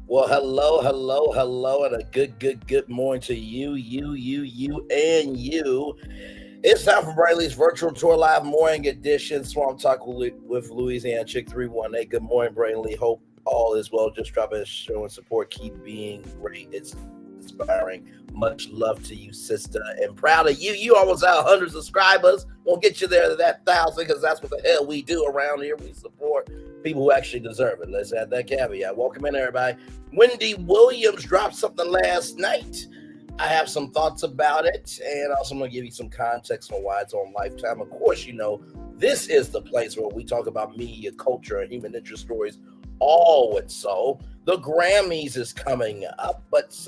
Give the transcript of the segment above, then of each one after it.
Well, hello, and a good morning to you, and you. It's time for Brainley's Virtual Tour Live Morning Edition. Swamp Talk with Louisiana Chick 318. Good morning, Brainley. Hope all is well. Just dropping a show and support. Keep being great. It's inspiring. Much love to you, sister, and proud of you. You almost have 100 subscribers. We'll get you there to that 1,000 because that's what the hell we do around here. We support people who actually deserve it. Let's add that caveat. Welcome in, everybody. Wendy Williams dropped something last night. I have some thoughts about it, and also I'm going to give you some context on why it's on Lifetime. Of course, this is the place where we talk about media, culture, and human interest stories all with soul. The Grammys is coming up, but it's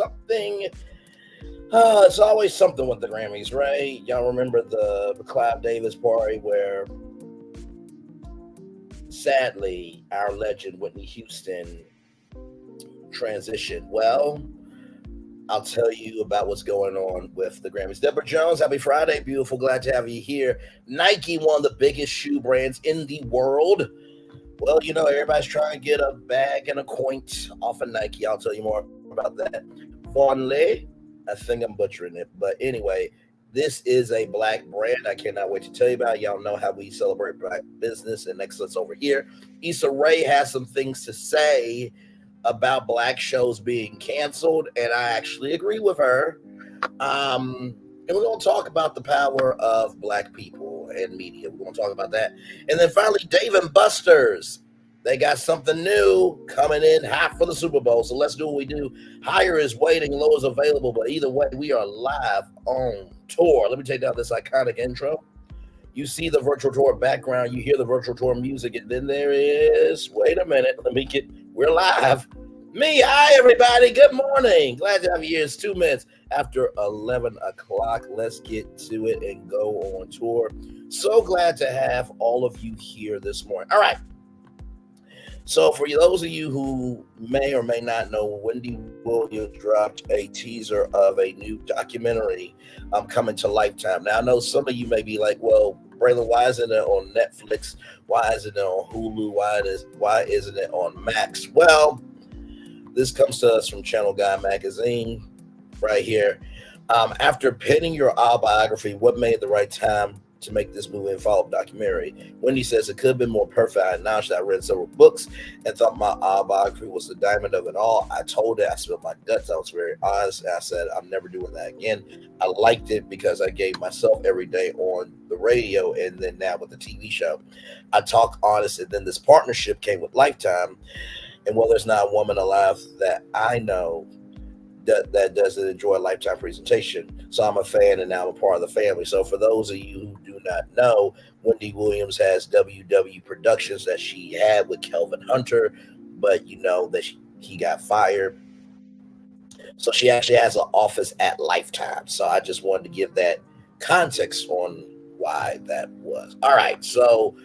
always something with the Grammys, right? Y'all remember the Clive Davis party where, sadly, our legend Whitney Houston transitioned? Well, I'll tell you about what's going on with the Grammys. Deborah Jones, happy Friday, beautiful. Glad to have you here. Nike, one of the biggest shoe brands in the world. Well, everybody's trying to get a bag and a coin off of Nike. I'll tell you more about that. Vontélle, I think I'm butchering it. But anyway, this is a black brand. I cannot wait to tell you about it. Y'all know how we celebrate black business and excellence over here. Issa Rae has some things to say about black shows being canceled, and I actually agree with her. And we're going to talk about the power of black people and media. We're going to talk about that. And then finally, Dave and Buster's. They got something new coming in hot for the Super Bowl. So let's do what we do. Higher is waiting, low is available. But either way, we are live on tour. Let me take down this iconic intro. You see the virtual tour background, you hear the virtual tour music, and then there is, wait a minute, we're live. Hi, everybody, good morning. Glad to have you here. It's 2 minutes after 11 o'clock. Let's get to it and go on tour. So glad to have all of you here this morning. All right. So for those of you who may or may not know, Wendy Williams dropped a teaser of a new documentary coming to Lifetime. Now, I know some of you may be like, well, Braylon, why isn't it on Netflix? Why isn't it on Hulu? Why isn't it on Max? Well, this comes to us from Channel Guy Magazine right here. After penning your autobiography, what made the right time to make this movie and follow-up documentary? Wendy says it could have been more perfect. I announced that I read several books and thought my autobiography was the diamond of it all. I told it, I spilled my guts. I was very honest. I said, I'm never doing that again. I liked it because I gave myself every day on the radio and then now with the TV show. I talk honest, and then this partnership came with Lifetime. And while there's not a woman alive that I know that doesn't enjoy a Lifetime presentation. So I'm a fan, and now I'm a part of the family. So for those of you who do not know, Wendy Williams has WW Productions that she had with Kelvin Hunter, but you know that he got fired. So she actually has an office at Lifetime. So I just wanted to give that context on why that was. All right. So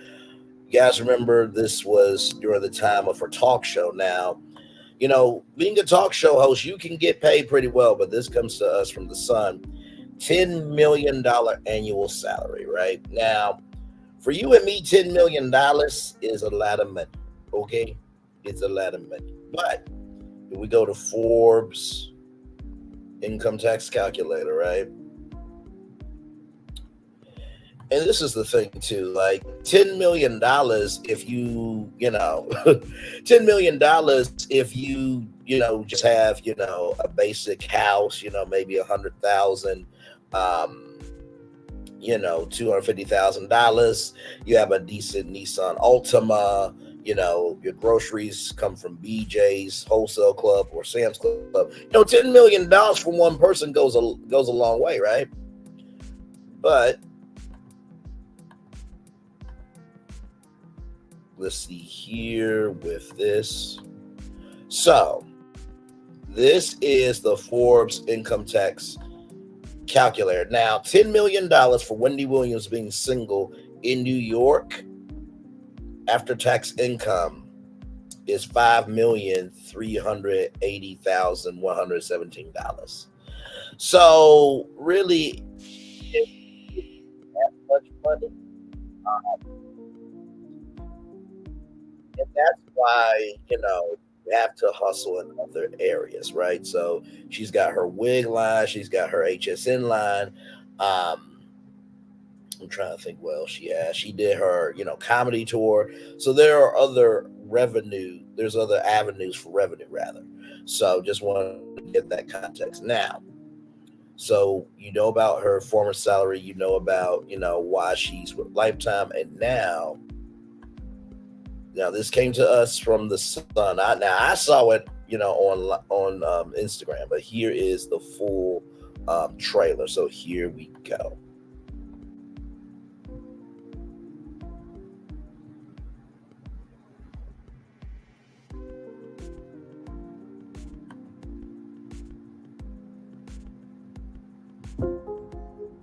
you guys remember this was during the time of her talk show. Now, being a talk show host, you can get paid pretty well, but this comes to us from the Sun. $10 million annual salary, right? Now, for you and me, $10 million is a lot of money, okay? It's a lot of money. But if we go to Forbes income tax calculator, right? And this is the thing too, like $10 million if you, $10 million if you, just have, a basic house, maybe 100,000, $250,000. You have a decent Nissan Altima, your groceries come from BJ's Wholesale Club or Sam's Club. $10 million for one person goes a long way, right? But let's see here with this. So this is the Forbes income tax calculator. Now, $10 million for Wendy Williams being single in New York after tax income is $5,380,117. So really, that much money. And that's why, You have to hustle in other areas, right? So she's got her wig line, she's got her HSN line. Um, I'm trying to think what else she has. She did her, comedy tour. So there are other revenue. There's other avenues for revenue, rather. So just want to get that context now. So you know about her former salary. You know about why she's with Lifetime, and now this came to us from the Sun. I saw it on Instagram, but here is the full trailer. So here we go.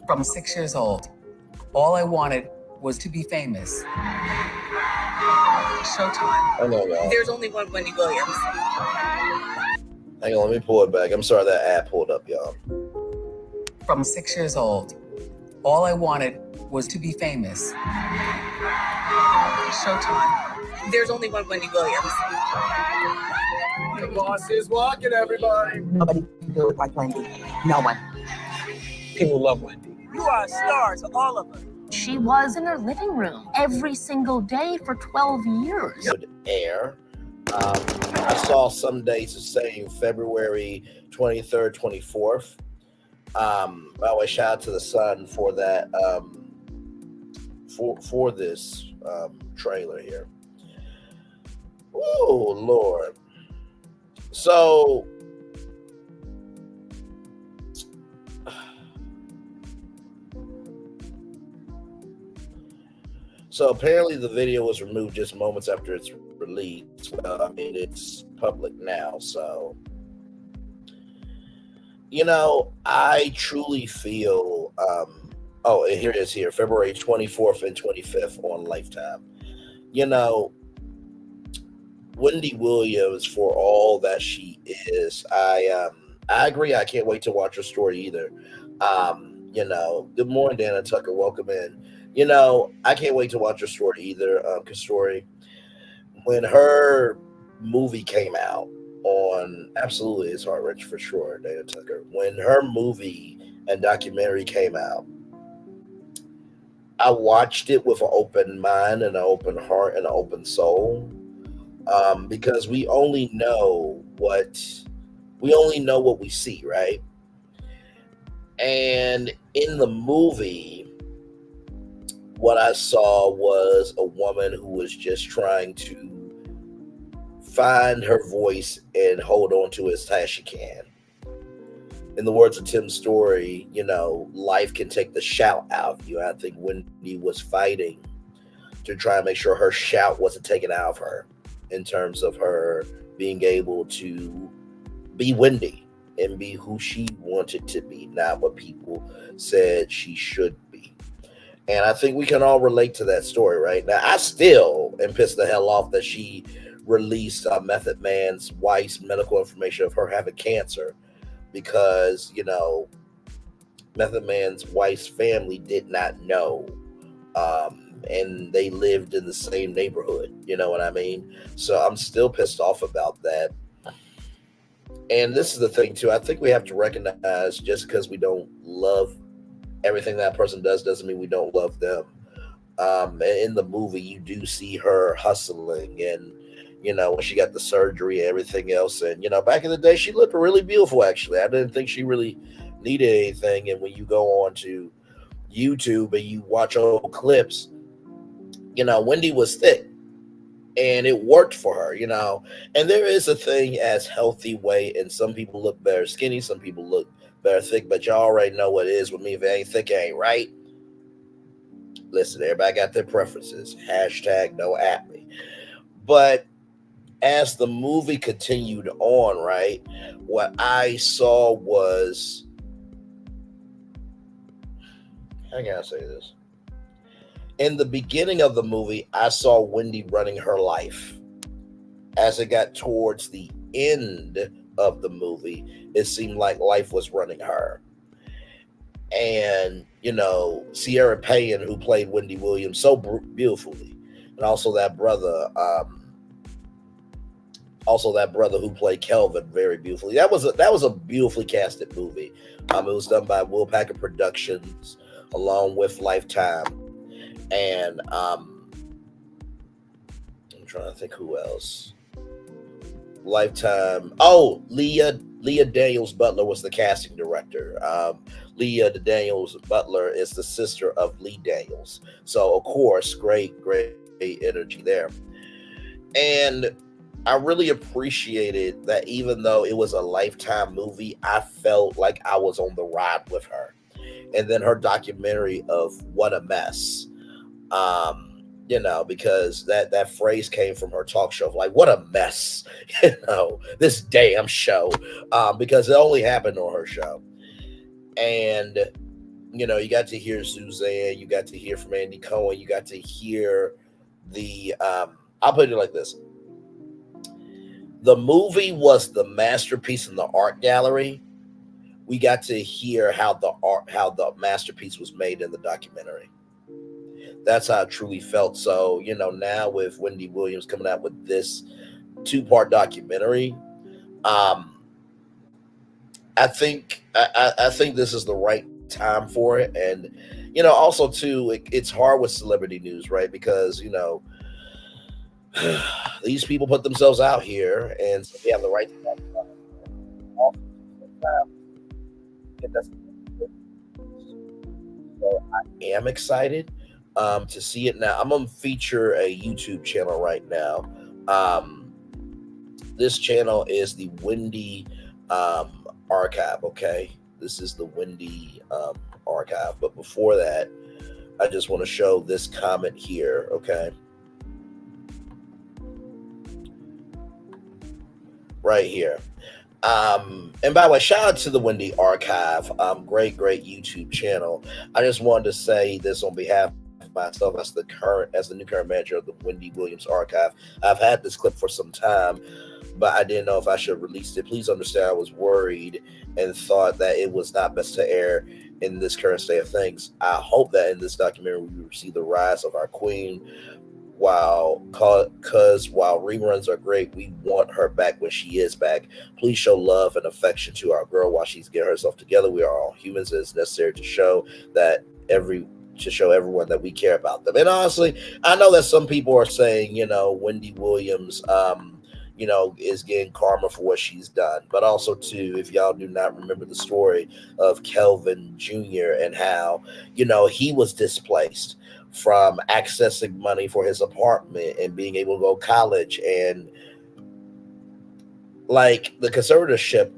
From 6 years old, all I wanted was to be famous. Showtime. I know, y'all. There's only one Wendy Williams. Hang on, let me pull it back. I'm sorry that ad pulled up, y'all. From 6 years old, all I wanted was to be famous. Showtime. There's only one Wendy Williams. The boss is walking, everybody. Nobody can do it like Wendy. No one. People love Wendy. You are stars, all of them. She was in her living room every single day for 12 years. Would air. I saw some dates saying February 23rd, 24th. By the way, shout out to the Sun for that. For this trailer here. Oh Lord. So apparently the video was removed just moments after its release. Well, I mean, it's public now, so I truly feel and here it is here, February 24th and 25th on Lifetime. Wendy Williams, for all that she is, I agree. I can't wait to watch her story either. Good morning, Dana Tucker. Welcome in. I can't wait to watch her story either. Story, when her movie came out on, absolutely, it's Heart Wrench for sure, Dana Tucker. When her movie and documentary came out, I watched it with an open mind and an open heart and an open soul, because we only know what we see, right? And in the movie, what I saw was a woman who was just trying to find her voice and hold on to it as tight as she can. In the words of Tim's story, life can take the shout out of you. I think Wendy was fighting to try and make sure her shout wasn't taken out of her, in terms of her being able to be Wendy and be who she wanted to be, not what people said she should be. And I think we can all relate to that story, right? Now, I still am pissed the hell off that she released Method Man's wife's medical information of her having cancer, because, Method Man's wife's family did not know. And they lived in the same neighborhood, you know what I mean? So I'm still pissed off about that. And this is the thing, too. I think we have to recognize, just because we don't love everything that person does doesn't mean we don't love them. And in the movie, you do see her hustling, and when she got the surgery and everything else. And back in the day, she looked really beautiful. Actually, I didn't think she really needed anything. And when you go on to YouTube and you watch old clips, Wendy was thick, and it worked for her. And there is a thing as healthy weight, and some people look better skinny, some people look better thick, but y'all already know what it is with me. If it ain't thick, it ain't right. Listen, everybody got their preferences. Hashtag no at me. But as the movie continued on, right, what I saw was, how can I say this? In the beginning of the movie, I saw Wendy running her life. As it got towards the end of the movie, it seemed like life was running her. And, Sierra Payne, who played Wendy Williams so beautifully, and also that brother, Also, that brother who played Kelvin very beautifully. That was a beautifully casted movie. It was done by Will Packer Productions along with Lifetime, and I'm trying to think who else. Lifetime. Oh, Leah Daniels Butler was the casting director. Leah Daniels Butler is the sister of Lee Daniels. So of course, great energy there. And I really appreciated that even though it was a Lifetime movie, I felt like I was on the ride with her. And then her documentary of What a Mess. Because that phrase came from her talk show, like, what a mess, this damn show, because it only happened on her show. And, you got to hear Suzanne, you got to hear from Andy Cohen, you got to hear I'll put it like this. The movie was the masterpiece in the art gallery. We got to hear how the masterpiece was made in the documentary. That's how I truly felt. So, now with Wendy Williams coming out with this 2-part documentary, I think this is the right time for it. And, also too, it's hard with celebrity news, right? Because, these people put themselves out here, and so they have the right to talk about it. So I am excited to see it now. I'm gonna feature a YouTube channel right now. This channel is the Wendy Archive. Okay, this is the Wendy Archive. But before that, I just want to show this comment here. Okay, right here. And by the way, shout out to the Wendy Archive. Great YouTube channel. I just wanted to say this on behalf of myself as the new current manager of the Wendy Williams Archive. I've had this clip for some time, but I didn't know if I should release it. Please understand, I was worried and thought that it was not best to air in this current state of things. I hope that in this documentary we see the rise of our queen. Because while reruns are great, we want her back when she is back. Please show love and affection to our girl while she's getting herself together. We are all humans, and it's necessary to show everyone that we care about them. And honestly, I know that some people are saying, Wendy Williams, is getting karma for what she's done. But also, too, if y'all do not remember the story of Kelvin Jr. and how, he was displaced from accessing money for his apartment and being able to go to college, and like the conservatorship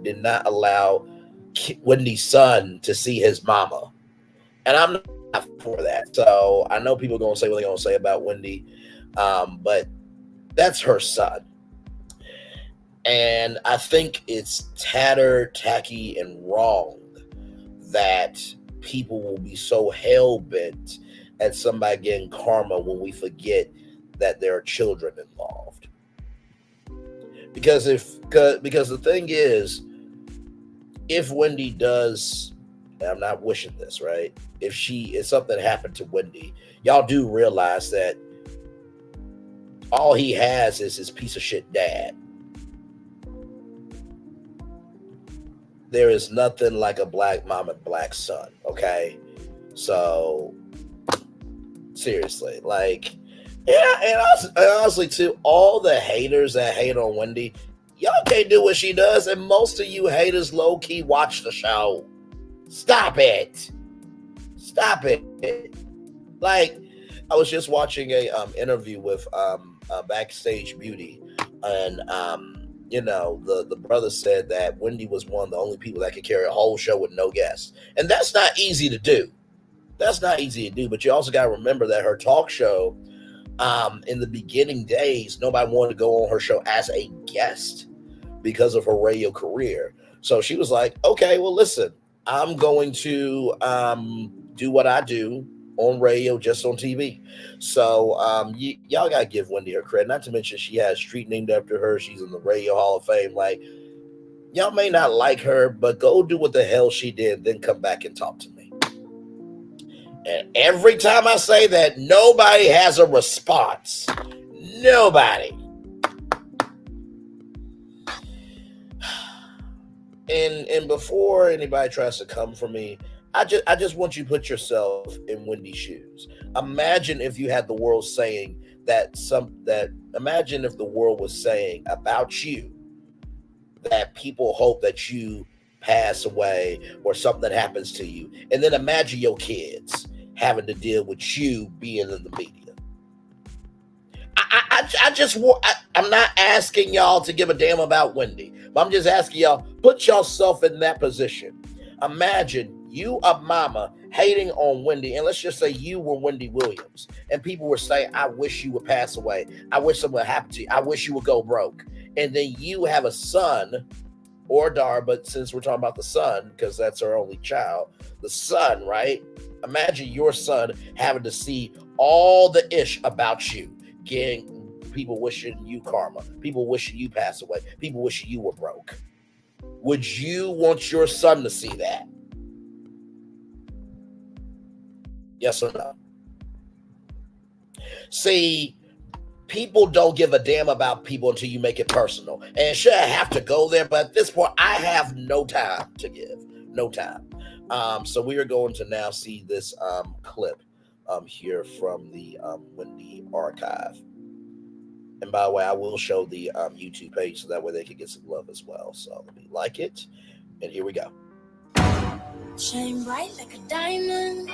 did not allow Wendy's son to see his mama, and I'm not for that. So I know people are going to say what they're going to say about Wendy, but that's her son, and I think it's tacky, and wrong that people will be so hell-bent at somebody getting karma when we forget that there are children involved. Because the thing is, if Wendy does, and I'm not wishing this, right? If something happened to Wendy, y'all do realize that all he has is his piece of shit dad. There is nothing like a black mom and black son, okay? So, seriously, and honestly, too, all the haters that hate on Wendy, y'all can't do what she does, and most of you haters low-key watch the show. Stop it. Like, I was just watching a interview with Backstage Beauty, and the brother said that Wendy was one of the only people that could carry a whole show with no guests. And that's not easy to do. But you also got to remember that her talk show, in the beginning days, nobody wanted to go on her show as a guest because of her radio career. So she was like, okay, well, listen, I'm going to do what I do on radio, just on TV. So y'all gotta give Wendy her credit. Not to mention she has a street named after her. She's in the Radio Hall of Fame. Like, y'all may not like her, but go do what the hell she did, then come back and talk to me. And every time I say that, nobody has a response. Nobody. And before anybody tries to come for me, I just want you to put yourself in Wendy's shoes. Imagine if you had the world saying imagine if the world was saying about you that people hope that you pass away or something happens to you. And then imagine your kids having to deal with you being in the media. I'm not asking y'all to give a damn about Wendy, but I'm just asking y'all, put yourself in that position. Imagine you, a mama, hating on Wendy, and let's just say you were Wendy Williams, and people were saying, I wish you would pass away. I wish something would happen to you. I wish you would go broke. And then you have a son or a daughter, but since we're talking about the son, because that's our only child, the son, right? Imagine your son having to see all the ish about you, getting people wishing you karma, people wishing you pass away, people wishing you were broke. Would you want your son to see that? Yes or no? See, people don't give a damn about people until you make it personal. And should I have to go there? But at this point, I have no time to give. No time. So we are going to now see this clip here from the Wendy archive. And by the way, I will show the YouTube page so that way they can get some love as well. So let me like it. And here we go. Shine bright like a diamond.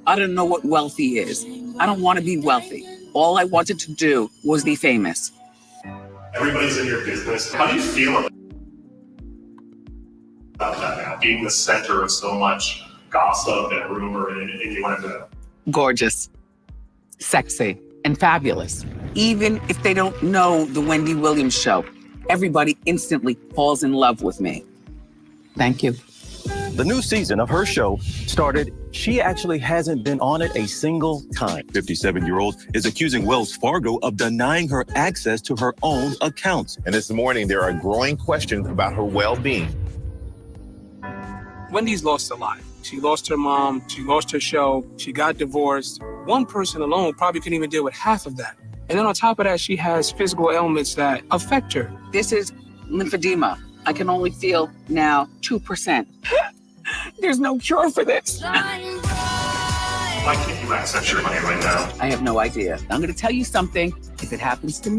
I don't know what wealthy is. I don't want to be wealthy. All I wanted to do was be famous. Everybody's in your business. How do you feel about that now? Being the center of so much gossip and rumor, and you wanted to... Gorgeous, sexy, and fabulous. Even if they don't know the Wendy Williams show, everybody instantly falls in love with me. Thank you. The new season of her show started. She actually hasn't been on it a single time. 57-year-old is accusing Wells Fargo of denying her access to her own accounts. And this morning, there are growing questions about her well-being. Wendy's lost a lot. She lost her mom, she lost her show, she got divorced. One person alone probably couldn't even deal with half of that. And then on top of that, she has physical ailments that affect her. This is lymphedema. I can only feel now 2%. There's no cure for this. Why can't you access your money right now? I have no idea. I'm going to tell you something. If it happens to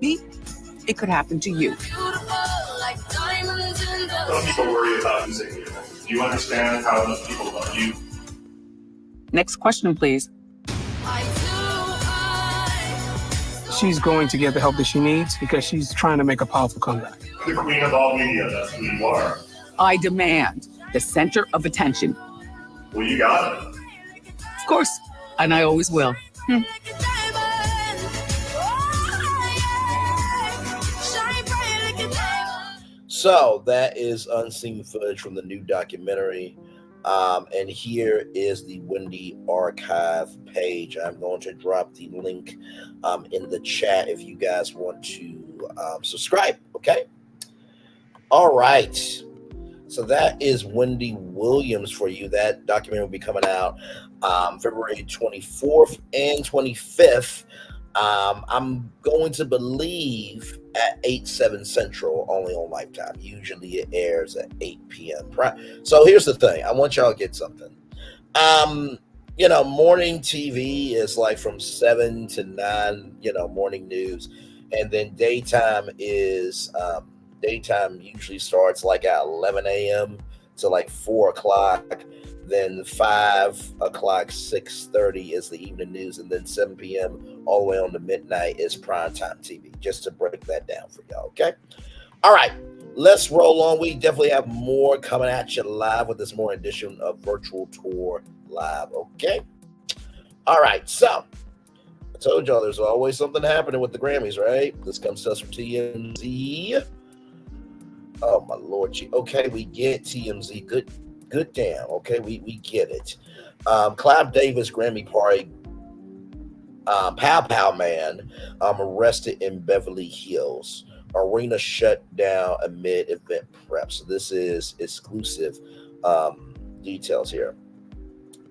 me, it could happen to you. Some people worry about losing you. Do you understand how those people love you? Next question, please. She's going to get the help that she needs because she's trying to make a powerful comeback. The queen of all media, that's who you are. I demand the center of attention. Well, you got it. Of course, and I always will. So that is unseen footage from the new documentary. And here is the Wendy archive page. I'm going to drop the link in the chat if you guys want to subscribe. Okay. All right. So that is Wendy Williams for you. That documentary will be coming out February 24th and 25th. I'm going to believe at 8/7 Central, only on Lifetime. Usually it airs at 8 p.m. So here's the thing. I want y'all to get something. Morning TV is like from 7 to 9, morning news. And then daytime is, daytime usually starts like at 11 a.m. to like 4 o'clock. Then 5 o'clock, 6:30 is the evening news. And then 7 p.m. all the way on to midnight is primetime TV, just to break that down for y'all, okay? All right, let's roll on. We definitely have more coming at you live with this morning edition of Virtual Tour Live, okay? All right, so I told y'all there's always something happening with the Grammys, right? This comes to us from TMZ. Oh, my Lord. Okay, we get TMZ. Good damn. Okay, we get it. Clive Davis Grammy party. Pow Pow Man arrested in Beverly Hills. Arena shut down amid event prep. So this is exclusive details here.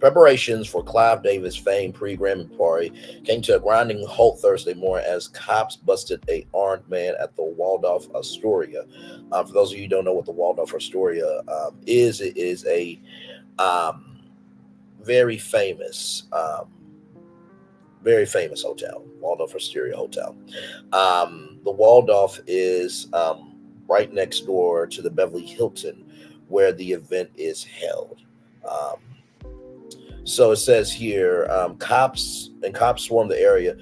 Preparations for Clive Davis' famed pre-Grammy party came to a grinding halt Thursday morning as cops busted a armed man at the Waldorf Astoria. For those of you who don't know what the Waldorf Astoria is, it is a very famous hotel, Waldorf Astoria Hotel. The Waldorf is right next door to the Beverly Hilton, where the event is held. So it says here, cops swarmed the area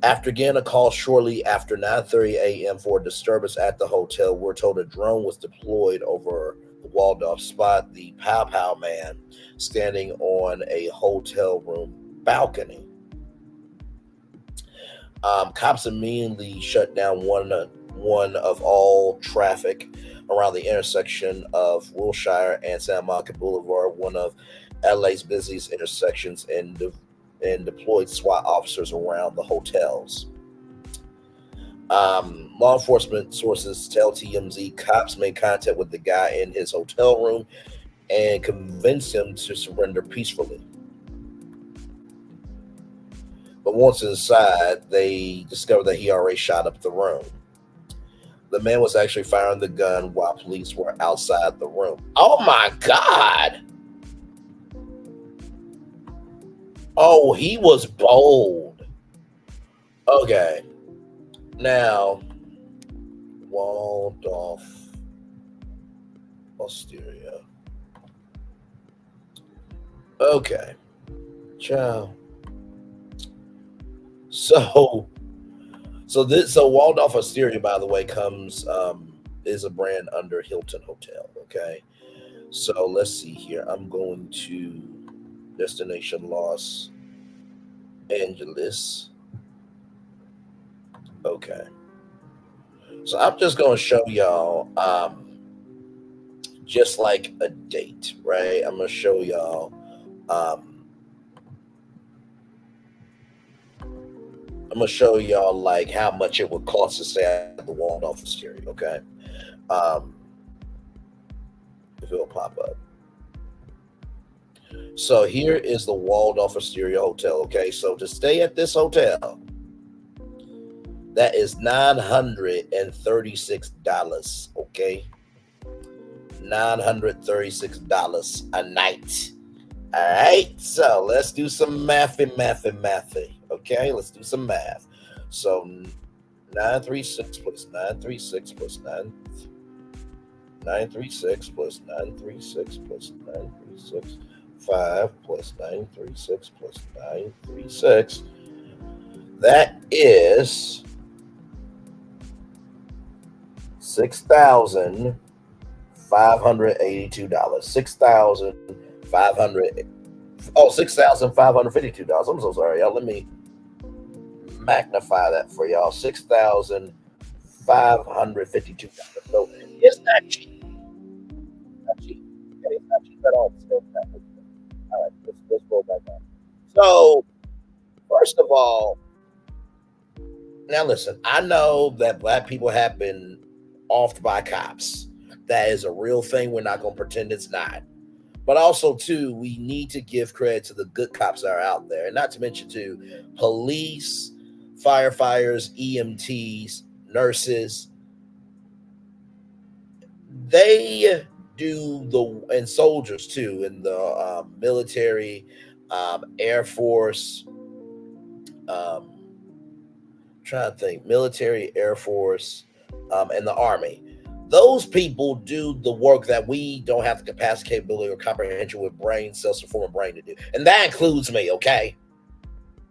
after getting a call shortly after 9:30 a.m. for a disturbance at the hotel. We're told a drone was deployed over the Waldorf spot the Pow Pow man standing on a hotel room balcony. Cops immediately shut down one of all traffic around the intersection of Wilshire and Santa Monica Boulevard, one of LA's busiest intersections, and deployed SWAT officers around the hotels. Law enforcement sources tell TMZ cops made contact with the guy in his hotel room and convinced him to surrender peacefully. But once inside, they discovered that he already shot up the room. The man was actually firing the gun while police were outside the room. Oh my God! Oh, he was bold. Okay. Now, Waldorf Astoria. Okay. Ciao. So Waldorf Astoria, by the way, is a brand under Hilton Hotel. Okay. So let's see here. I'm going to destination Los Angeles. Okay. So I'm just going to show y'all just like a date, right? I'm going to show y'all like how much it would cost to stay at the Waldorf Astoria, okay? If it'll pop up. So here is the Waldorf Astoria Hotel, okay? So to stay at this hotel, that is $936, okay? $936 a night. All right, so let's do some mathy. Okay, let's do some math. So 936 plus 936 plus 936 plus 936 plus 936, 5 plus 936 plus 936. That is $6,582. $6,552. I'm so sorry, y'all. Let me magnify that for y'all. $6,552. So it's not cheap. Not cheap. Okay, it's not cheap at all. All right, let's go back on. So, first of all, now listen, I know that black people have been offed by cops. That is a real thing. We're not going to pretend it's not. But also, too, we need to give credit to the good cops that are out there. And not to mention, too, police, firefighters, EMTs, nurses. They do and soldiers, too, in the military, Air Force, trying to think, military, Air Force, and the Army. Those people do the work that we don't have the capacity, capability, or comprehension with brain cells to form a brain to do. And that includes me, okay?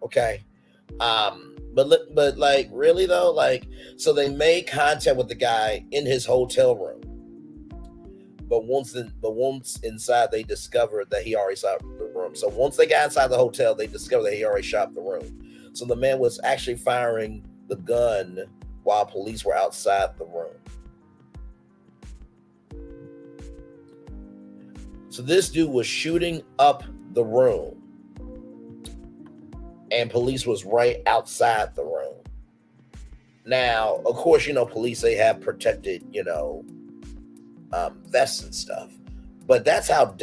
Okay. But like, really though, like, so they made contact with the guy in his hotel room. But once inside, they discovered that he already shot the room. So once they got inside the hotel, they discovered that he already shot the room. So the man was actually firing the gun while police were outside the room. So this dude was shooting up the room, and police was right outside the room. Now, of course, police, they have protected, vests and stuff. But that's how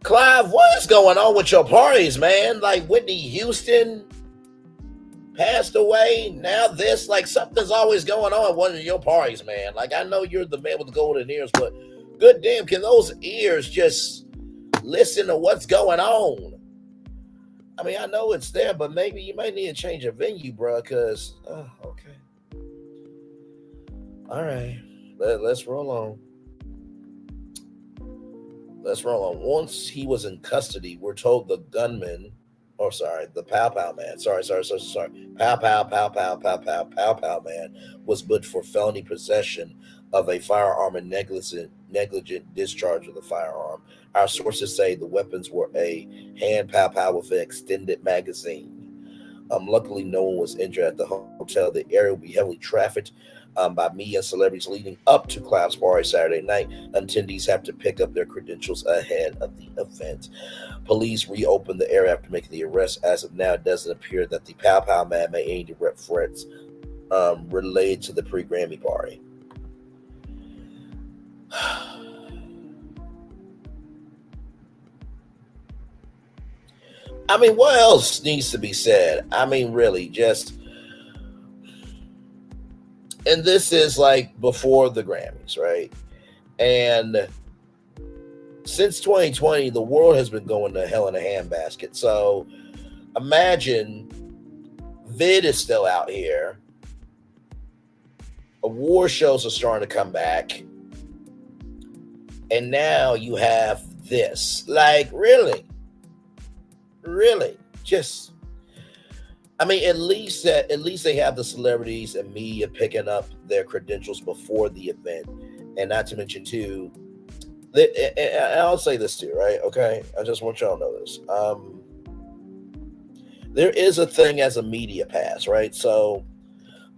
Clive, what is going on with your parties, man? Like Whitney Houston passed away. Now this, like something's always going on at one of your parties, man. Like I know you're the man with the golden ears, but good damn, can those ears just listen to what's going on? I mean, I know it's there, but maybe you might need to change your venue, bro, because, okay. All right, let's roll on. Let's roll on. Once he was in custody, we're told the gunman, the Pow Pow man, Pow Pow man was booked for felony possession of a firearm and negligent discharge of the firearm. Our sources say the weapons were a hand Pow Pow with an extended magazine. Luckily, no one was injured at the hotel. The area will be heavily trafficked by media and celebrities leading up to Clive's party Saturday night. Attendees have to pick up their credentials ahead of the event. Police reopened the area after making the arrest. As of now, it doesn't appear that the Pow Pow man made any direct threats related to the pre-Grammy party. I mean, what else needs to be said? I mean, really, and this is like before the Grammys, right? And since 2020, the world has been going to hell in a handbasket. So imagine Vid is still out here. Award shows are starting to come back. And now you have this. Like, really? Just, I mean, at least they have the celebrities and media picking up their credentials before the event. And not to mention, too, and I'll say this too, right? Okay, I just want y'all to know this. There is a thing as a media pass, right? So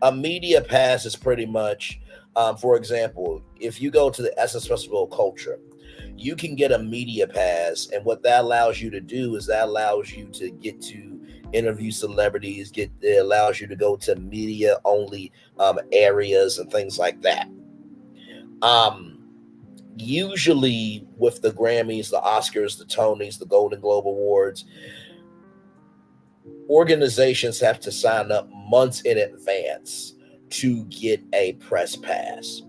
a media pass is pretty much, for example, if you go to the Essence Festival of Culture, you can get a media pass, and what that allows you to do is that allows you to get to interview celebrities, it allows you to go to media only areas and things like that. Usually with the Grammys, the Oscars, the Tonys, the Golden Globe Awards, organizations have to sign up months in advance to get a press pass.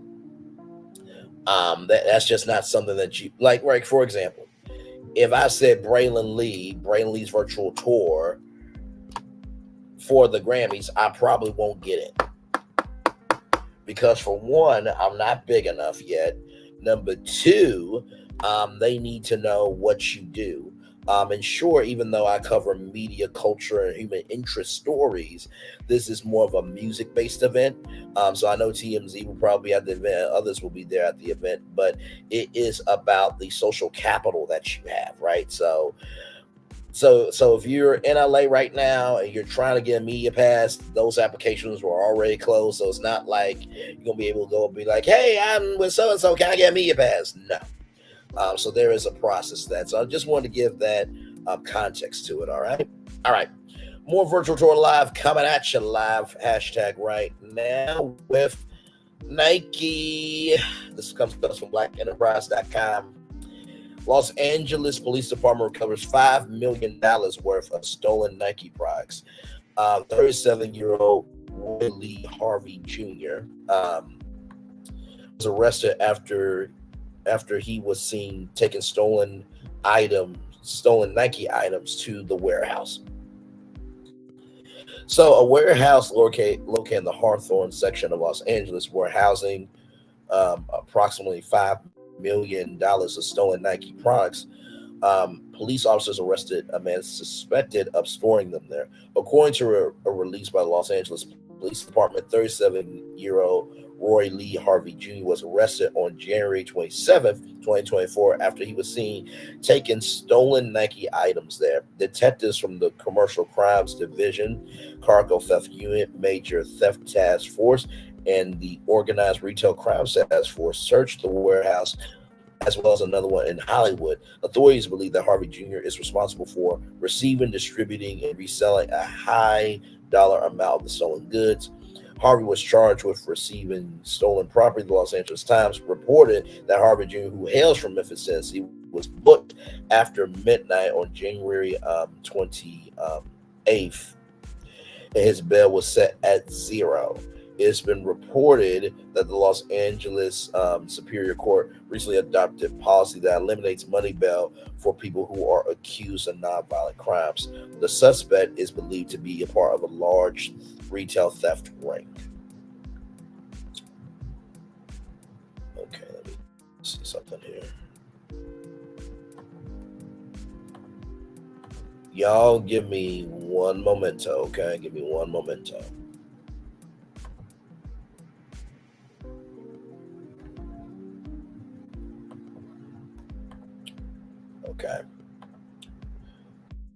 That's just not something that you like. Right? For example, if I said Braylon Lee's virtual tour for the Grammys, I probably won't get it because, for one, I'm not big enough yet. Number two, they need to know what you do. And sure, even though I cover media, culture, and human interest stories, this is more of a music-based event. So I know TMZ will probably be at the event. Others will be there at the event. But it is about the social capital that you have, right? So if you're in LA right now and you're trying to get a media pass, those applications were already closed. So it's not like you're going to be able to go and be like, hey, I'm with so-and-so. Can I get a media pass? No. So there is a process to that. So I just wanted to give that context to it. All right. More Virtual Tour Live coming at you live. # right now with Nike. This comes to us from blackenterprise.com. Los Angeles Police Department recovers $5 million worth of stolen Nike products. 37-year-old Roy Lee Harvey Jr. Was arrested after he was seen taking stolen Nike items to the warehouse. So a warehouse located in the Hawthorne section of Los Angeles were housing approximately $5 million of stolen Nike products. Police officers arrested a man suspected of storing them there. According to a release by the Los Angeles Police Department, 37-year-old Roy Lee Harvey Jr. was arrested on January 27th, 2024, after he was seen taking stolen Nike items there. Detectives from the Commercial Crimes Division, Cargo Theft Unit, Major Theft Task Force, and the Organized Retail Crime Task Force searched the warehouse, as well as another one in Hollywood. Authorities believe that Harvey Jr. is responsible for receiving, distributing, and reselling a high dollar amount of the stolen goods. Harvey was charged with receiving stolen property. The Los Angeles Times reported that Harvey Jr., who hails from Memphis, Tennessee, was booked after midnight on January 28th, and his bail was set at $0. It's been reported that the Los Angeles Superior Court recently adopted policy that eliminates money bail for people who are accused of nonviolent crimes. The suspect is believed to be a part of a large retail theft ring. Okay, let me see something here. Y'all give me one momento, okay? Give me one momento. Okay.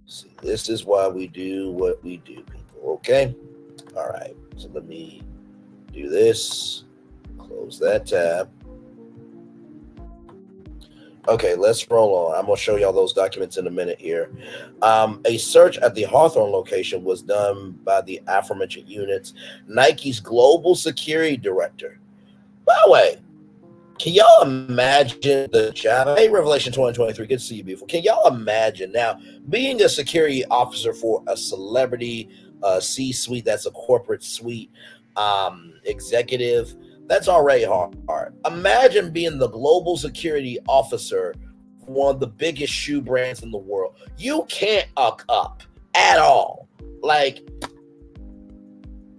See, this is why we do what we do, people, okay? All right, so let me do this. Close that tab. Okay, let's roll on. I'm going to show y'all those documents in a minute here. A search at the Hawthorne location was done by the aforementioned units. Nike's global security director. By the way, can y'all imagine the job? Hey, Revelation 2023, good to see you, beautiful. Can y'all imagine now being a security officer for a celebrity C-suite, that's a corporate suite, executive? That's already hard. Imagine being the global security officer for one of the biggest shoe brands in the world. You can't up at all. Like,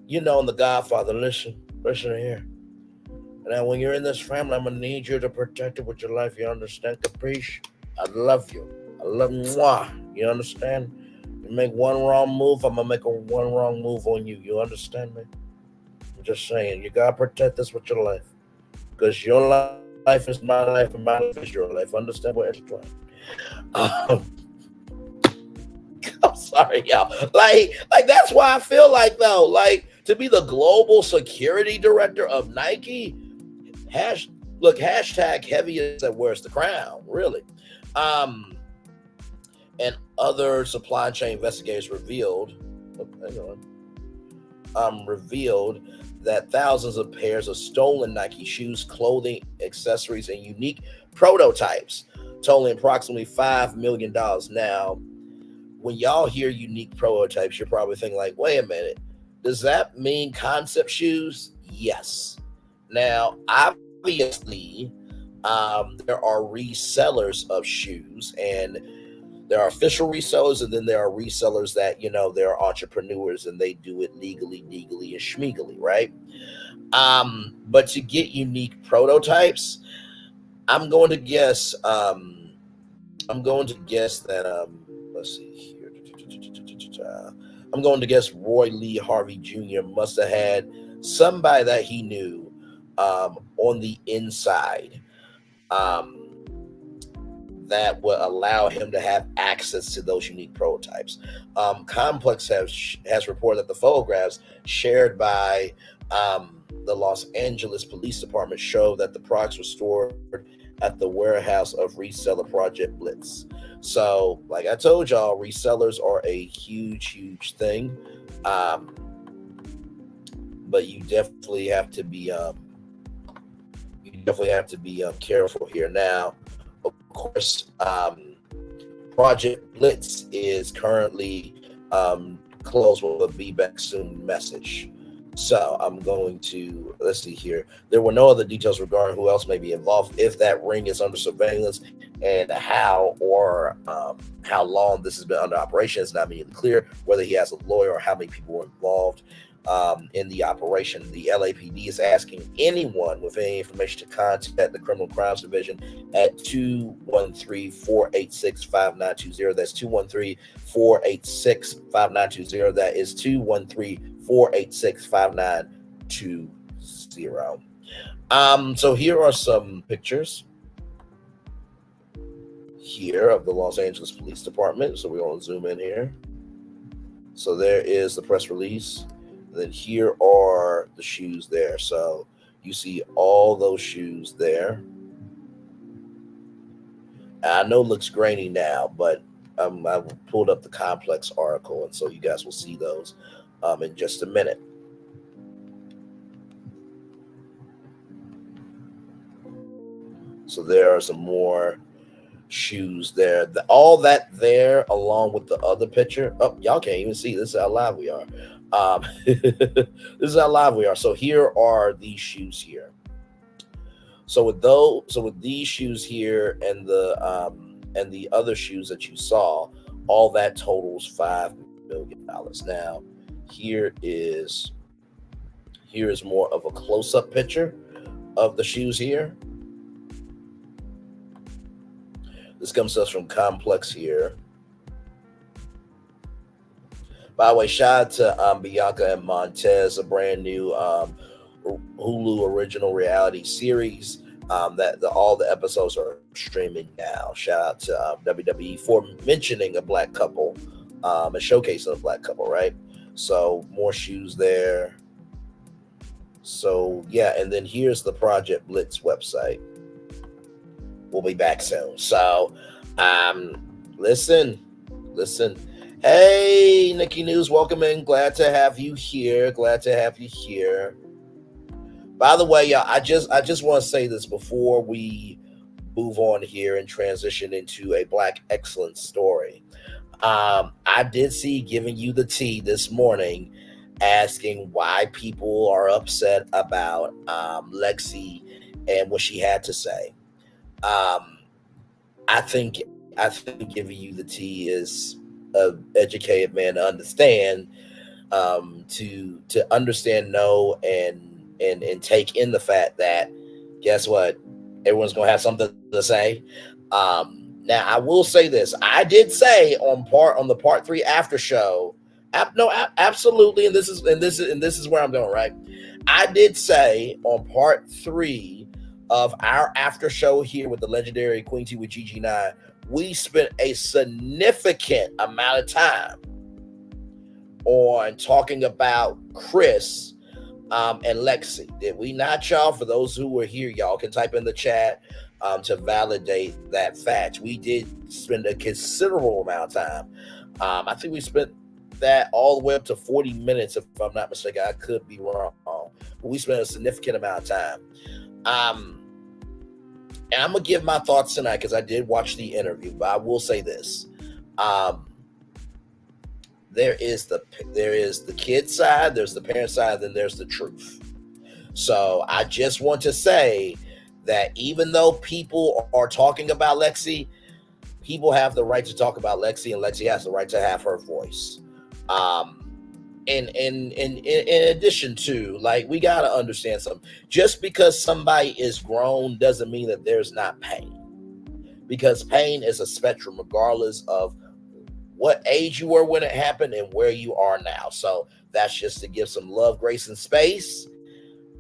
you know, in The Godfather, listen here. Now, when you're in this family, I'm going to need you to protect it with your life. You understand? Capiche? I love you. I love you. You understand? You make one wrong move, I'm going to make one wrong move on you. You understand me? I'm just saying, you got to protect this with your life. Because your life is my life and my life is your life. Understand what it's doing? I'm sorry, y'all. Like that's why I feel like, though, like, to be the global security director of Nike, hashtag heaviest that wears the crown, really. And other supply chain investigators revealed that thousands of pairs of stolen Nike shoes, clothing, accessories, and unique prototypes totaling approximately $5 million. Now, when y'all hear unique prototypes, you're probably thinking like, wait a minute, does that mean concept shoes? Yes. Now, obviously, there are resellers of shoes, and there are official resellers, and then there are resellers that, you know, they're entrepreneurs and they do it legally, and schmegally, right? But to get unique prototypes, I'm going to guess that, let's see here. I'm going to guess Roy Lee Harvey Jr. must have had somebody that he knew on the inside that would allow him to have access to those unique prototypes. Complex has reported that the photographs shared by the Los Angeles Police Department show that the products were stored at the warehouse of reseller Project Blitz. So, like I told y'all, resellers are a huge thing. But you definitely have to be careful here. Now, of course, Project Blitz is currently closed with a "Be Back Soon" message. So I'm going to, let's see here. There were no other details regarding who else may be involved, if that ring is under surveillance, and how long this has been under operation. It's not immediately clear whether he has a lawyer or how many people were involved in the operation. The LAPD is asking anyone with any information to contact the Criminal Crimes Division at 213-486-5920. That's 213-486-5920. That is 213-486-5920. So here are some pictures here of the Los Angeles Police Department. So we're going to zoom in here. So there is the press release. Then here are the shoes there. So you see all those shoes there. I know it looks grainy now, but I pulled up the Complex article, and so you guys will see those in just a minute. So there are some more shoes there. All that there, along with the other picture. Oh, y'all can't even see. This is how live we are. This is how live we are. So here are these shoes here. So with these shoes here and the other shoes that you saw, all that totals $5 million. Now, here is more of a close-up picture of the shoes here. This comes to us from Complex here. By the way, shout out to Bianca and Montez, a brand new Hulu original reality series that all the episodes are streaming now. Shout out to WWE for mentioning a black couple, and showcasing a black couple, right? So more shoes there. So yeah, and then here's the Project Blitz website. We'll be back soon. So, listen. Hey, Nikki News, welcome in. Glad to have you here. By the way, y'all, I just want to say this before we move on here and transition into a Black excellence story. I did see Giving You the Tea this morning, asking why people are upset about Lexi and what she had to say. I think Giving You the Tea is an educated man to understand, to understand, know, and take in the fact that, guess what, everyone's gonna have something to say. Now I will say this: I did say on the part 3 after show, absolutely, and this is where I'm going, right? I did say on part 3 of our after show here with the legendary Queen T with GG9, we spent a significant amount of time on talking about Chris and Lexi. Did we not, y'all? For those who were here, y'all can type in the chat to validate that fact. We did spend a considerable amount of time. I think we spent that all the way up to 40 minutes, if I'm not mistaken. I could be wrong. But we spent a significant amount of time. And I'm going to give my thoughts tonight because I did watch the interview, but I will say this. There is the kid side, there's the parent side, then there's the truth. So I just want to say that even though people are talking about Lexi, people have the right to talk about Lexi, and Lexi has the right to have her voice. In addition to, like, we got to understand something. Just because somebody is grown doesn't mean that there's not pain. Because pain is a spectrum regardless of what age you were when it happened and where you are now. So that's just to give some love, grace, and space.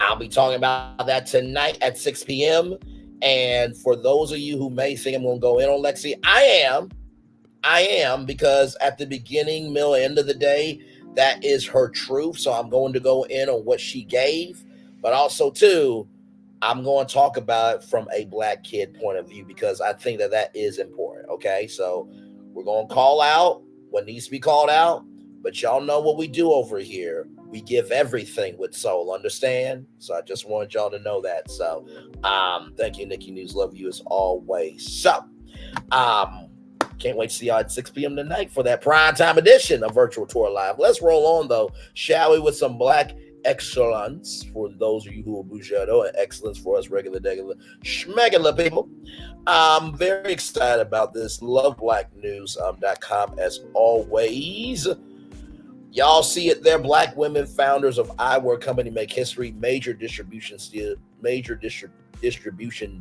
I'll be talking about that tonight at 6 p.m. And for those of you who may think I'm going to go in on Lexi, I am, because at the beginning, middle, end of the day, that is her truth. So I'm going to go in on what she gave, but also too, I'm going to talk about it from a Black kid point of view, because I think that is important. Okay. So we're going to call out what needs to be called out, but y'all know what we do over here. We give everything with soul, understand? So I just wanted y'all to know that. So, thank you, Nikki News. Love you as always. So, can't wait to see y'all at 6 p.m. tonight for that primetime edition of Virtual Tour Live. Let's roll on, though, shall we, with some Black excellence for those of you who are bugiardo, and excellence for us regular schmegular people. I'm very excited about this. LoveBlackNews.com as always. Y'all see it there. Black women founders of eyewear company make history. Major distribution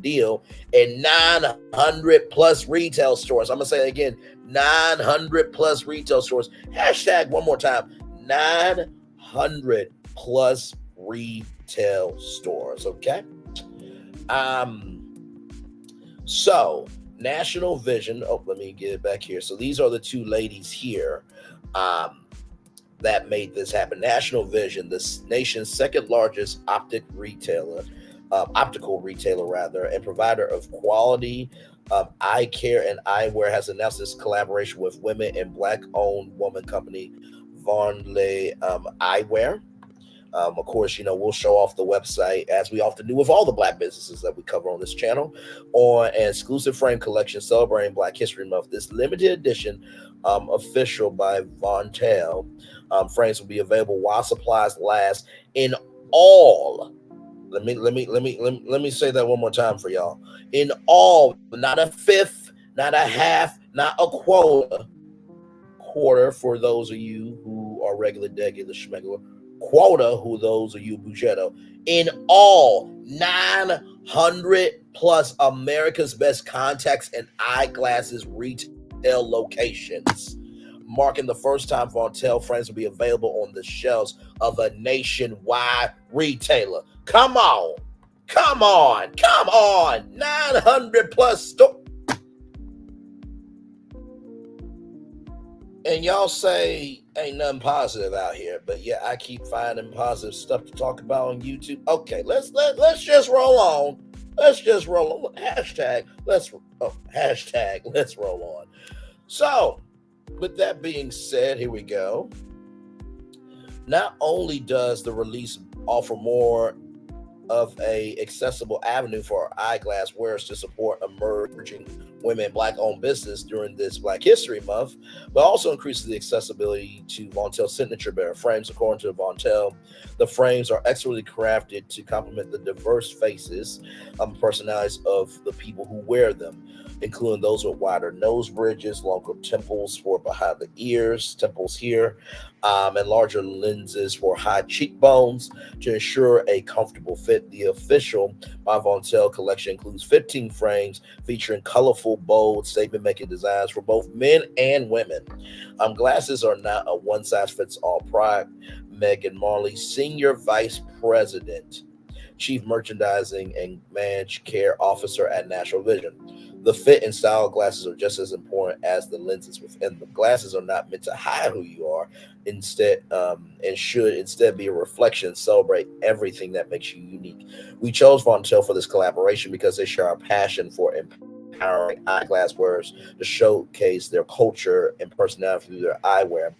deal in 900 plus retail stores. I'm gonna say it again, 900 plus retail stores. Hashtag one more time, 900 plus retail stores. Okay. So National Vision. Oh, let me get it back here. So these are the two ladies here that made this happen. National Vision, the nation's second largest optical retailer, and provider of quality eye care and eyewear, has announced its collaboration with women and Black-owned woman company Vontélle Eyewear. Of course, we'll show off the website as we often do with all the Black businesses that we cover on this channel on an exclusive frame collection celebrating Black History Month. This limited edition official by Vontélle frames will be available while supplies last in all. Let me say that one more time for y'all. In all, not a fifth, not a half, not a quarter for those of you who are regular, schmegular. Quota, who those of you Bugetto, in all 900 plus America's Best contacts and eyeglasses retail locations, marking the first time Vontélle frames will be available on the shelves of a nationwide retailer. Come on, 900 plus stores. And y'all say ain't nothing positive out here, but yeah, I keep finding positive stuff to talk about on YouTube. Okay, let's just roll on. Hashtag let's roll on. So, with that being said, here we go. Not only does the release offer more of a accessible avenue for eyeglass wearers to support emerging women Black-owned business during this Black History Month, but also increases the accessibility to Vontelle's signature bearer frames. According to Vontélle, the frames are expertly crafted to complement the diverse faces and personalities of the people who wear them, including those with wider nose bridges, longer temples for behind the ears, temples here, and larger lenses for high cheekbones to ensure a comfortable fit. The official by Vontélle collection includes 15 frames featuring colorful, bold, statement-making designs for both men and women. Glasses are not a one-size-fits-all product. Megan Marley, Senior Vice President, Chief Merchandising and Managed Care Officer at National Vision. The fit and style of glasses are just as important as the lenses within them. Glasses are not meant to hide who you are, and should instead be a reflection and celebrate everything that makes you unique. We chose Vontélle for this collaboration because they share our passion for empowering eyeglass wearers to showcase their culture and personality through their eyewear.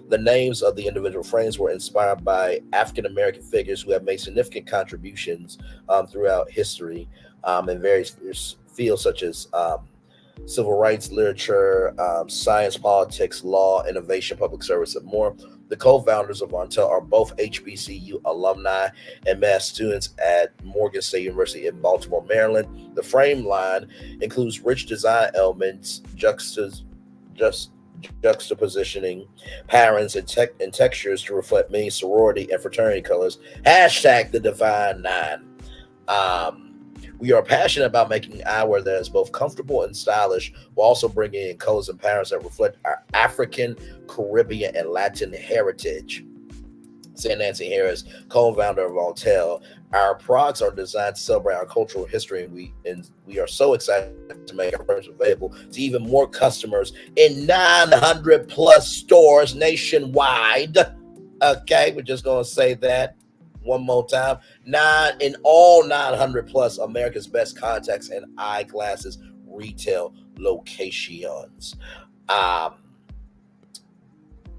The names of the individual frames were inspired by African-American figures who have made significant contributions throughout history in various fields such as civil rights, literature, science, politics, law, innovation, public service, and more. The co-founders of Vontélle are both HBCU alumni and math students at Morgan State University in Baltimore, Maryland. The frame line includes rich design elements, juxtapositioning patterns and textures to reflect many sorority and fraternity colors. Hashtag the Divine Nine. We are passionate about making eyewear that is both comfortable and stylish, while also bringing in colors and patterns that reflect our African, Caribbean, and Latin heritage. Said Nancy Harris, co-founder of Vontélle. Our products are designed to celebrate our cultural history, and we are so excited to make our products available to even more customers in 900 plus stores nationwide. Okay, we're just going to say that one more time. In all 900 plus America's Best contacts and eyeglasses retail locations.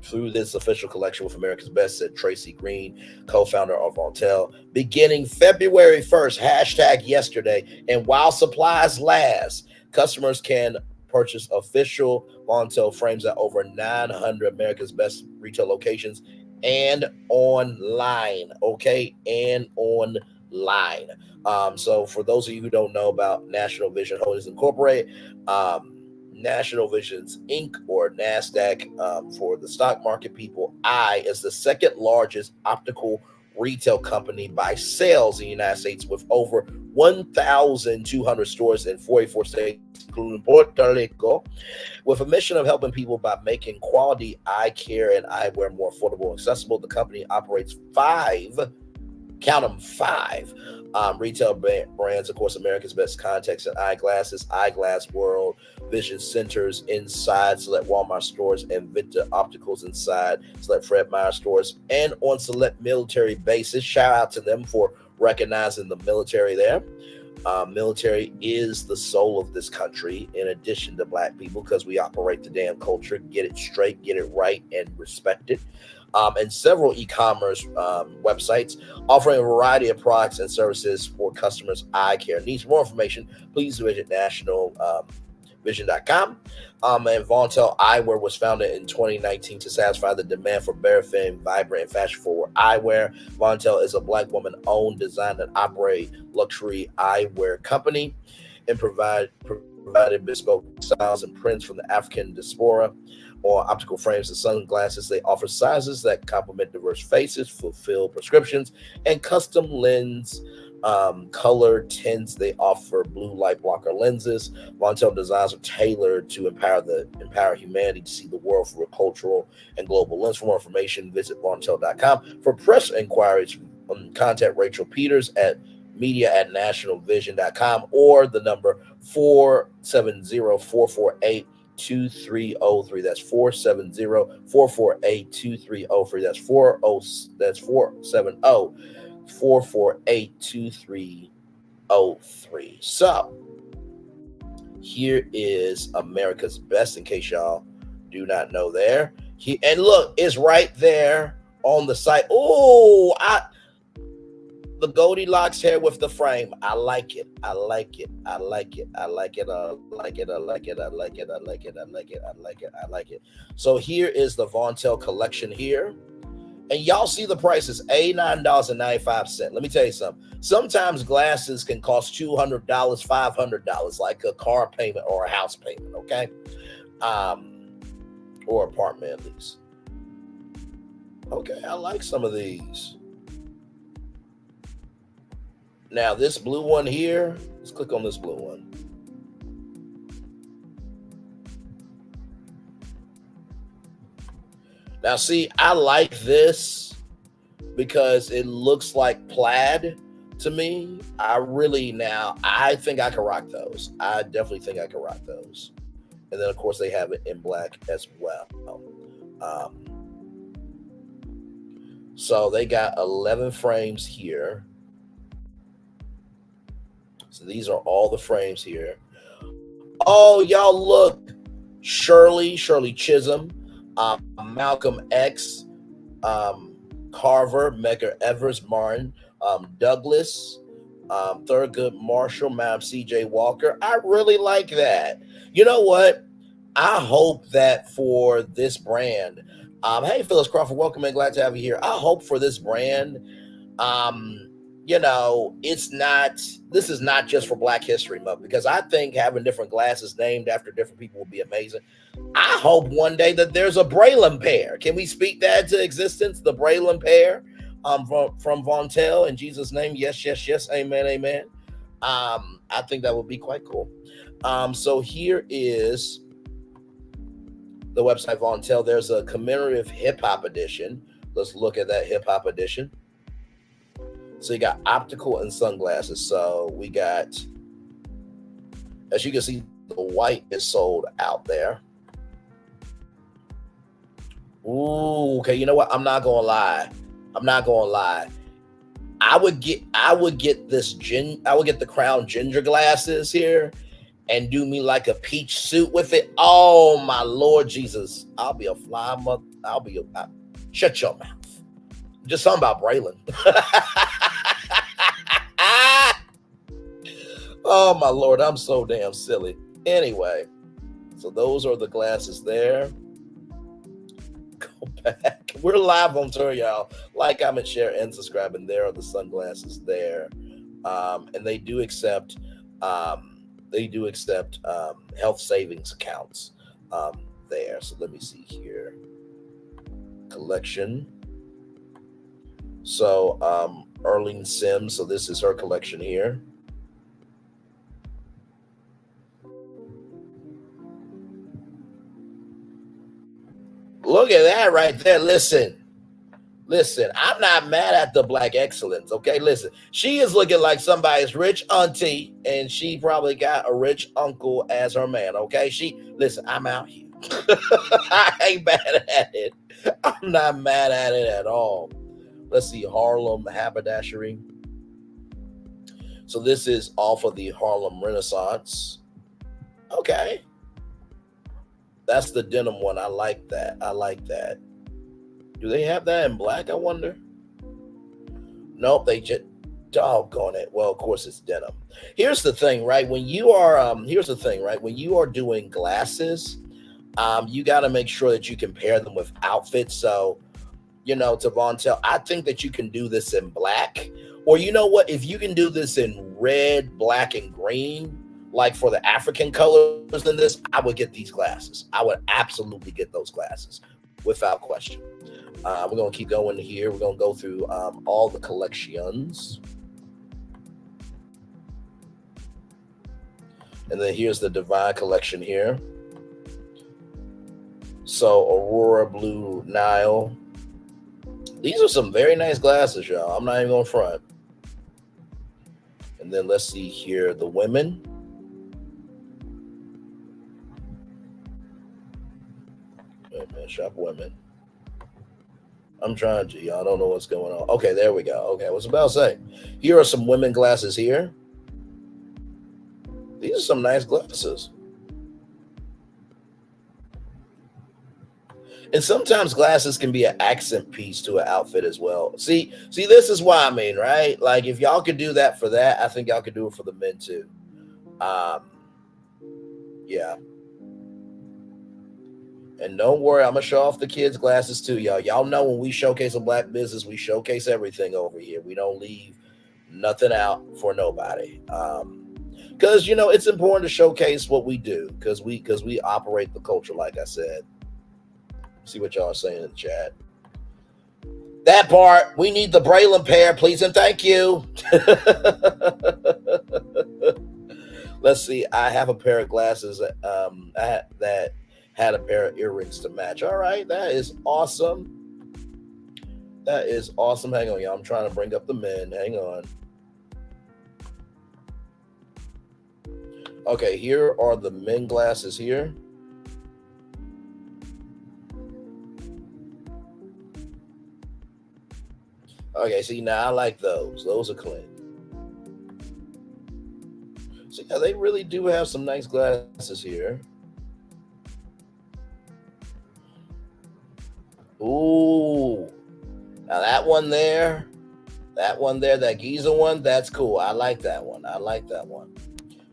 Through this official collection with America's Best, said Tracy Green, co-founder of Vontélle, beginning February 1st, hashtag yesterday, and while supplies last, customers can purchase official Vontélle frames at over 900 America's Best retail locations and online, okay, and online. So for those of you who don't know about National Vision Holdings Incorporated, National Visions Inc., or NASDAQ for the stock market people, is the second largest optical retail company by sales in the United States, with over 1,200 stores in 44 states, including Puerto Rico, with a mission of helping people by making quality eye care and eyewear more affordable and accessible. The company operates five retail brands, of course, America's Best contacts and eyeglasses, Eyeglass World, Vision Centers inside select Walmart stores, and Vita Opticals inside select Fred Meyer stores, and on select military bases. Shout out to them for recognizing the military there. Military is the soul of this country, in addition to Black people, because we operate the damn culture, get it straight, get it right, and respect it. and several e-commerce websites offering a variety of products and services for customers' eye care needs. More information, please visit nationalvision.com. And Vontélle Eyewear was founded in 2019 to satisfy the demand for bare-fitting, vibrant, and fashion-forward eyewear. Vontélle is a Black woman-owned, designed, and operate luxury eyewear company and provided bespoke styles and prints from the African diaspora on optical frames and sunglasses. They offer sizes that complement diverse faces, fulfill prescriptions, and custom lens color tints. They offer blue light blocker lenses. Vontélle designs are tailored to empower humanity to see the world through a cultural and global lens. For more information, visit Vontélle.com. For press inquiries, contact Rachel Peters at media@nationalvision.com or the number 470-448-2303. That's 470-448-2303. That's 448-2303. So here is America's Best, in case y'all do not know there. And look, it's right there on the site. Oh, the Goldilocks hair with the frame. I like it. I like it. I like it. I like it. I like it. I like it. I like it. I like it. I like it. I like it. I like it. So here is the Vontélle collection here. And y'all see the prices, $89.95. Let me tell you something. Sometimes glasses can cost $200, $500, like a car payment or a house payment, okay? Or apartment at least. Okay, I like some of these. Now, this blue one here, let's click on this blue one. Now, see, I like this because it looks like plaid to me. I think I can rock those. I definitely think I can rock those. And then, of course, they have it in black as well. So they got 11 frames here. So these are all the frames here. Oh, y'all look. Shirley Chisholm, Malcolm X, Carver, Medgar Evers Martin, Douglas, Thurgood Marshall, Madam C.J. Walker. I really like that. You know what? I hope that for this brand, hey, Phyllis Crawford, welcome and glad to have you here. I hope for this brand, this is not just for Black History Month, because I think having different glasses named after different people will be amazing. I hope one day that there's a Braylon pair. Can we speak that into existence? The Braylon pair from Vontélle, in Jesus' name. Yes, yes, yes. Amen, amen. I think that would be quite cool. So here is the website Vontélle. There's a commemorative hip hop edition. Let's look at that hip hop edition. So you got optical and sunglasses. So we got, as you can see, the white is sold out there. Ooh, okay. You know what? I'm not gonna lie. I would get the Crown Ginger glasses here and do me like a peach suit with it. Oh my Lord Jesus. I'll be a fly mother. Shut your mouth. Just something about Braylon. Oh my Lord, I'm so damn silly. Anyway, so those are the glasses there. Go back. We're live on tour, y'all. Like, comment, share, and subscribe. And there are the sunglasses there. And they do accept health savings accounts there. So let me see here. Collection. So Erling Sims, so this is her collection here. Look at that right there. Listen, I'm not mad at the Black excellence, okay? Listen, she is looking like somebody's rich auntie, and she probably got a rich uncle as her man, okay? Listen, I'm out here. I ain't mad at it. I'm not mad at it at all. Let's see, Harlem Haberdashery. So this is off of the Harlem Renaissance. Okay. That's the denim one. I like that. Do they have that in black, I wonder? Nope, they just doggone it. Well, of course it's denim. Here's the thing, right? When you are when you are doing glasses, you got to make sure that you can pair them with outfits. So, to Vontélle, I think that you can do this in black, or you know what? If you can do this in red, black, and green, like for the African colors in this, I would get these glasses. I would absolutely get those glasses without question. We're going to keep going here. We're going to go through all the collections. And then here's the Divine collection here. So Aurora Blue Nile. These are some very nice glasses, y'all. I'm not even going front. And then let's see here, the women. Wait a minute, shop women. I'm trying to, y'all don't know what's going on. Okay, there we go. Okay, I was about to say, here are some women glasses here. These are some nice glasses. And sometimes glasses can be an accent piece to an outfit as well. See, this is why I mean, right? Like if y'all could do that for that, I think y'all could do it for the men too. Yeah. And don't worry, I'm gonna show off the kids' glasses too, y'all. Y'all know when we showcase a black business, we showcase everything over here. We don't leave nothing out for nobody. Because it's important to showcase what we do, because we operate the culture, like I said. See what y'all are saying in the chat. That part, we need the Braylon pair, please and thank you. Let's see. I have a pair of glasses that had a pair of earrings to match. All right, that is awesome. That is awesome. Hang on, y'all. I'm trying to bring up the men. Hang on. Okay, here are the men glasses here. Okay, see, now I like those. Those are clean. See, yeah, they really do have some nice glasses here. Ooh. Now that one there, that Giza one, that's cool. I like that one. I like that one.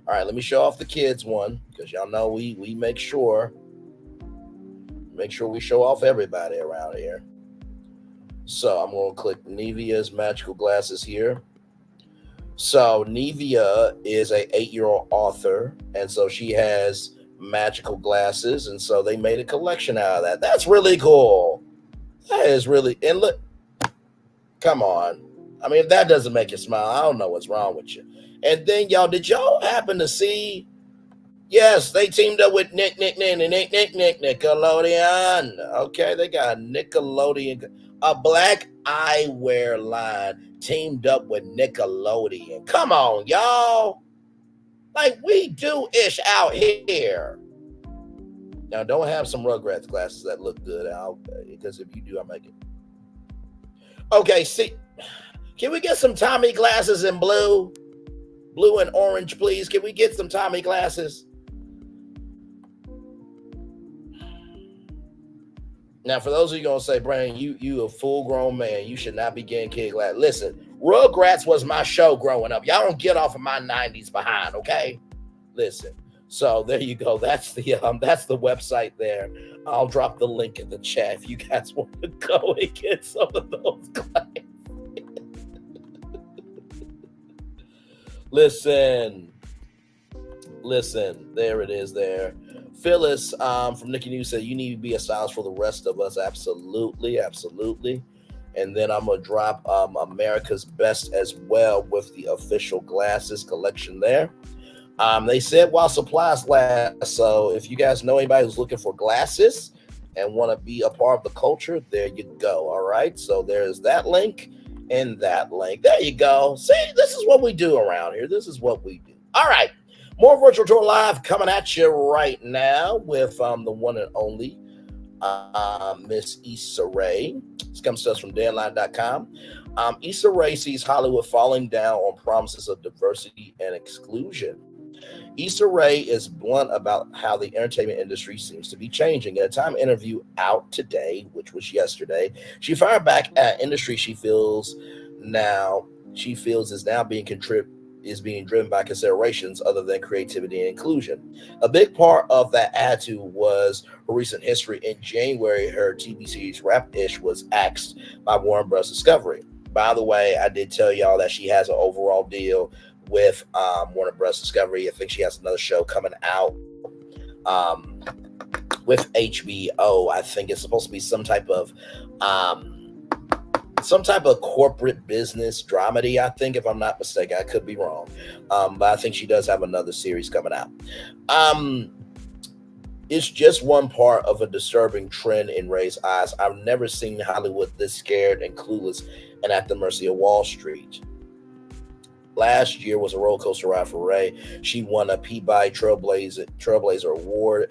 All right, let me show off the kids one, because y'all know we make sure we show off everybody around here. So I'm going to click Nevia's magical glasses here. So Nevia is a 8-year-old author, and so she has magical glasses, and so they made a collection out of that. That's really cool. That is really, and look, come on. I mean, if that doesn't make you smile, I don't know what's wrong with you. And then, y'all, did y'all happen to see? Yes, they teamed up with Nickelodeon. Okay, they got Nickelodeon, a black eyewear line teamed up with Nickelodeon. Come on, y'all. Like, we do ish out here. Now, don't have some Rugrats glasses that look good out, because if you do, I make it. Okay, see, can we get some Tommy glasses in blue? Blue and orange, please. Can we get some Tommy glasses? Now, for those of you going to say, Brandon, you a full-grown man. You should not be getting kid glasses. Listen, Rugrats was my show growing up. Y'all don't get off of my 90s behind, okay? Listen. So there you go. That's the website there. I'll drop the link in the chat if you guys want to go and get some of those glasses. Listen, there it is there. Phyllis from Nikki News said, you need to be a stylist for the rest of us. Absolutely. And then I'm going to drop America's Best as well with the official glasses collection there. They said while supplies last. So if you guys know anybody who's looking for glasses and want to be a part of the culture, there you go. All right. So there's that link and that link. There you go. See, this is what we do around here. This is what we do. All right. More Virtual Tour Live coming at you right now with the one and only Miss Issa Rae. This comes to us from Deadline.com. Issa Rae sees Hollywood falling down on promises of diversity and exclusion. Issa Rae is blunt about how the entertainment industry seems to be changing. In a Time interview out today, which was yesterday, she fired back at industry she feels is now being driven by considerations other than creativity and inclusion. A big part of that attitude was her recent history. In January, her TV series Rap-ish was axed by Warner Bros. Discovery. By the way, I did tell y'all that she has an overall deal with Warner Bros. Discovery. I think she has another show coming out with HBO. I think it's supposed to be some type of corporate business dramedy, I think, if I'm not mistaken. I could be wrong. But I think she does have another series coming out. It's just one part of a disturbing trend in Rae's eyes. I've never seen Hollywood this scared and clueless and at the mercy of Wall Street. Last year was a roller coaster ride for Rae. She won a Peabody Trailblazer Award,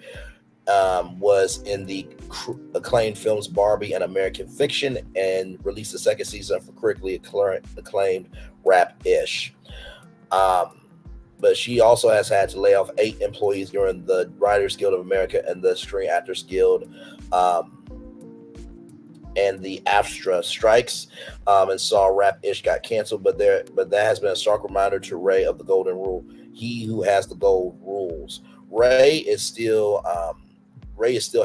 was in the acclaimed films Barbie and American Fiction, and released the second season for critically acclaimed Rap-ish. But she also has had to lay off 8 employees during the Writers Guild of America and the Screen Actors Guild and the AFTRA strikes, and saw Rap-ish got canceled. But that has been a stark reminder to Rae of the golden rule: he who has the gold rules. Rae is still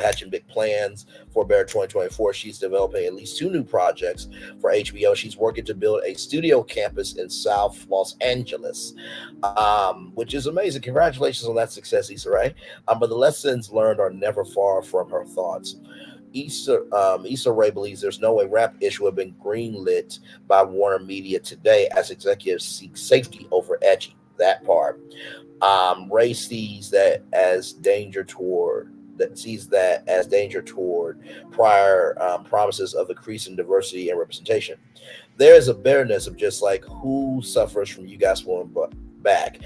hatching big plans for Bear 2024. She's developing at least 2 new projects for HBO. She's working to build a studio campus in South Los Angeles, which is amazing. Congratulations on that success, Issa Rae. But the lessons learned are never far from her thoughts. Issa Rae believes there's no way Rap-ish would have been greenlit by Warner Media today, as executives seek safety over edgy. That part. Rae sees that as danger toward prior promises of increasing diversity and representation. There is a bitterness of just like, who suffers from you guys pulling back?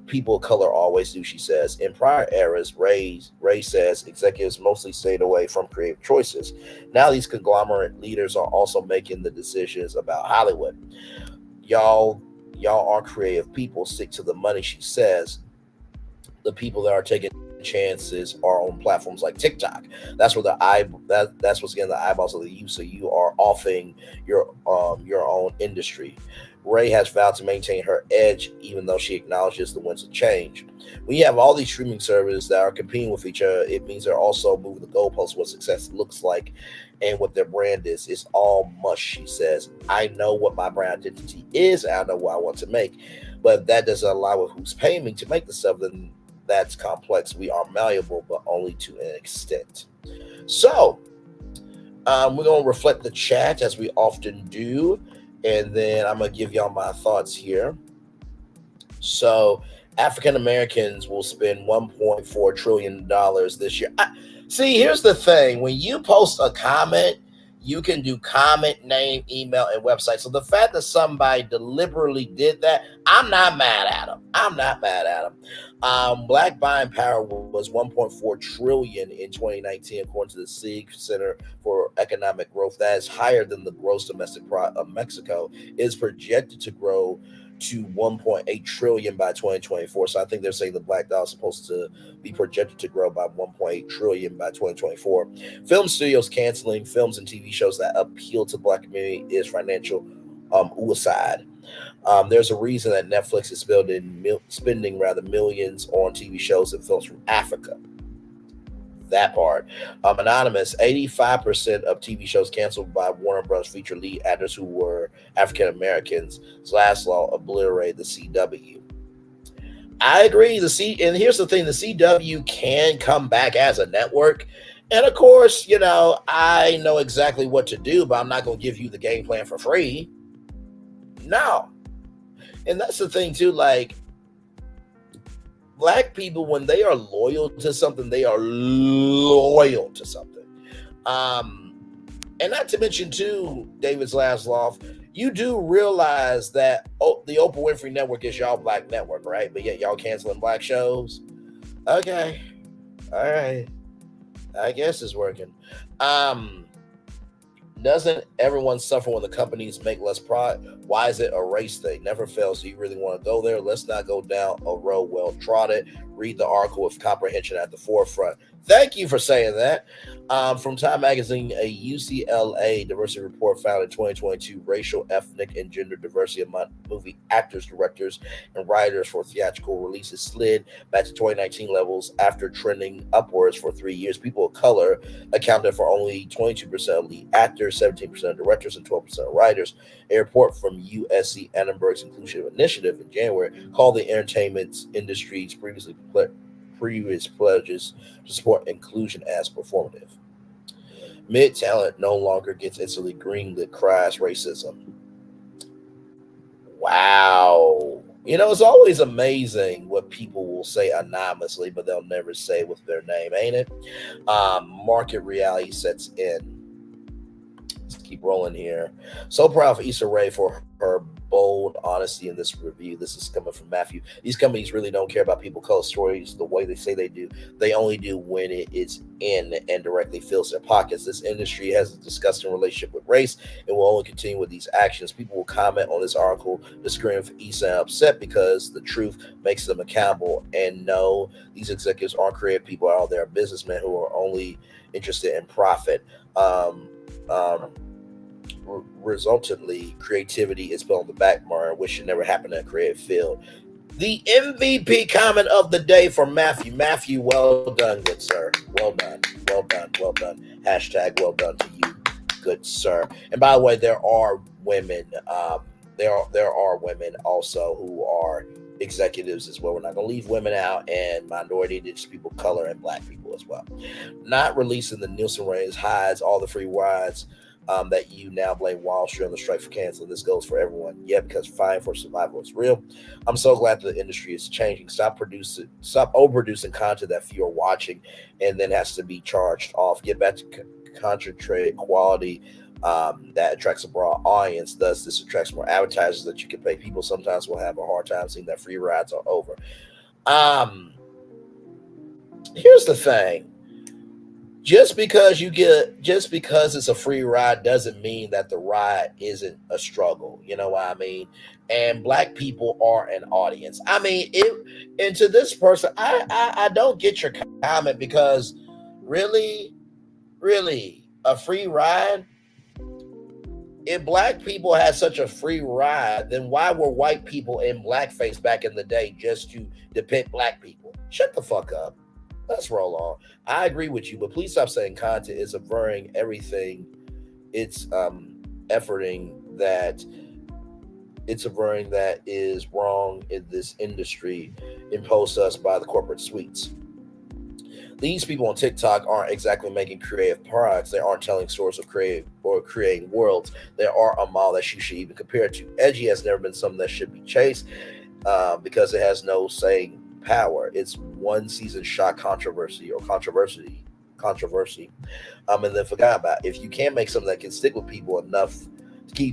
People of color always do, she says. In prior eras, Rae says executives mostly stayed away from creative choices. Now these conglomerate leaders are also making the decisions about Hollywood. Y'all are creative people. Stick to the money, she says. The people that are taking chances are on platforms like TikTok. That's where that's what's getting the eyeballs of the youth. So you are offing your own industry. Rae has vowed to maintain her edge, even though she acknowledges the winds of change. When you have all these streaming services that are competing with each other, it means they're also moving the goalposts of what success looks like and what their brand is. It's all mush, she says. I know what my brand identity is, and I know what I want to make, but that doesn't align with who's paying me to make the stuff. Then that's complex. We are malleable, but only to an extent. So we're going to reflect the chat as we often do, and then I'm going to give y'all my thoughts here. So African Americans will spend $1.4 trillion this year. See, here's the thing. When you post a comment, you can do comment, name, email, and website. So the fact that somebody deliberately did that, I'm not mad at them. Black buying power was $1.4 trillion in 2019, according to the SIG Center for Economic Growth. That is higher than the gross domestic product of Mexico. It is projected to grow to $1.8 trillion by 2024. So I think they're saying the black dollar is supposed to be projected to grow by $1.8 trillion by 2024. Film studios canceling films and TV shows that appeal to the black community is financial suicide. There's a reason that Netflix is spending millions on TV shows and films from Africa. That part. Anonymous, 85% of TV shows canceled by Warner Bros. Feature lead actors who were African Americans. Last law obliterated the CW. I agree. And here's the thing: the CW can come back as a network. And of course, I know exactly what to do, but I'm not going to give you the game plan for free. No. And that's the thing too, like, black people, when they are loyal to something, they are loyal to something. And not to mention too, David's Laszloff, you do realize that the Oprah Winfrey Network is y'all black network, right? But yet y'all canceling black shows. Okay. All right. I guess it's working. Doesn't everyone suffer when the companies make less profit? Why is it a race thing? Never fails. Do you really want to go there? Let's not go down a road well trodden. Read the article with comprehension at the forefront. Thank you for saying that. From Time Magazine, a UCLA diversity report found in 2022 racial, ethnic, and gender diversity among movie actors, directors, and writers for theatrical releases slid back to 2019 levels after trending upwards for 3 years. People of color accounted for only 22% of lead actors, 17% of directors, and 12% of writers. A report from USC Annenberg's Inclusion Initiative in January called the entertainment industry's previous pledges to support inclusion as performative. Mid talent no longer gets instantly greenlit, cries racism. Wow. You know, it's always amazing what people will say anonymously, but they'll never say with their name, ain't it? Market reality sets in. Let's keep rolling here. So proud of Issa Rae for her bold honesty in this review. This is coming from Matthew. These companies really don't care about people color stories the way they say they do. They only do when it is in and directly fills their pockets. This industry has a disgusting relationship with race and will only continue with these actions. People will comment on this article, disagreeing with Issa and upset because the truth makes them accountable. And no, these executives aren't creative people out there, businessmen who are only interested in profit. Resultantly, creativity is put on the back burner, which should never happen in a creative field. The MVP comment of the day for Matthew. Matthew, well done, good sir. Well done, well done, well done. Hashtag well done to you, good sir. And by the way, there are women. There are women also who are executives as well. We're not going to leave women out, and minority, indigenous people, color, and black people as well. Not releasing the Nielsen ratings hides all the free rides that you now blame Wall Street on the strike for canceling. This goes for everyone. Yeah, because fighting for survival is real. I'm so glad that the industry is changing. Stop overproducing content that few are watching and then has to be charged off. Get back to concentrated quality that attracts a broad audience. Thus, this attracts more advertisers that you can pay. People sometimes will have a hard time seeing that free rides are over. Here's the thing. Just because it's a free ride doesn't mean that the ride isn't a struggle. You know what I mean? And black people are an audience. I mean, and to this person, I don't get your comment, because really, a free ride? If black people had such a free ride, then why were white people in blackface back in the day just to depict black people? Shut the fuck up. Let's roll on. I agree with you, but please stop saying content is averring everything. It's averring that is wrong in this industry imposed us by the corporate suites. These people on TikTok aren't exactly making creative products. They aren't telling stories of creating worlds. They are a model that you should even compare to. Edgy has never been something that should be chased because it has no saying power. It's one season shot controversy, and then forgot about it. If you can't make something that can stick with people enough to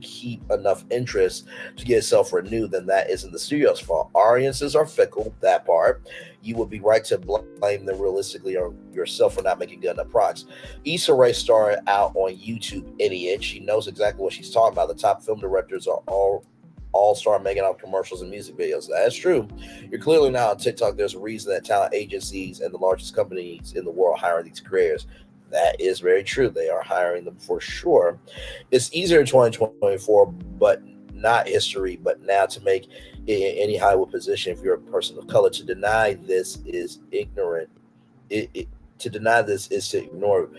keep enough interest to get itself renewed, then that isn't the studio's fault. Audiences are fickle, that part. You would be right to blame them realistically or yourself for not making good enough products. Issa Rae started out on YouTube, idiot. She knows exactly what she's talking about. The top film directors are all start making out commercials and music videos. That's true. You're clearly not on TikTok. There's a reason that talent agencies and the largest companies in the world hire these creators. That is very true. They are hiring them for sure. It's easier in 2024, but not history. But now to make it in any Hollywood position, if you're a person of color, to deny this is ignorant. To deny this is to ignore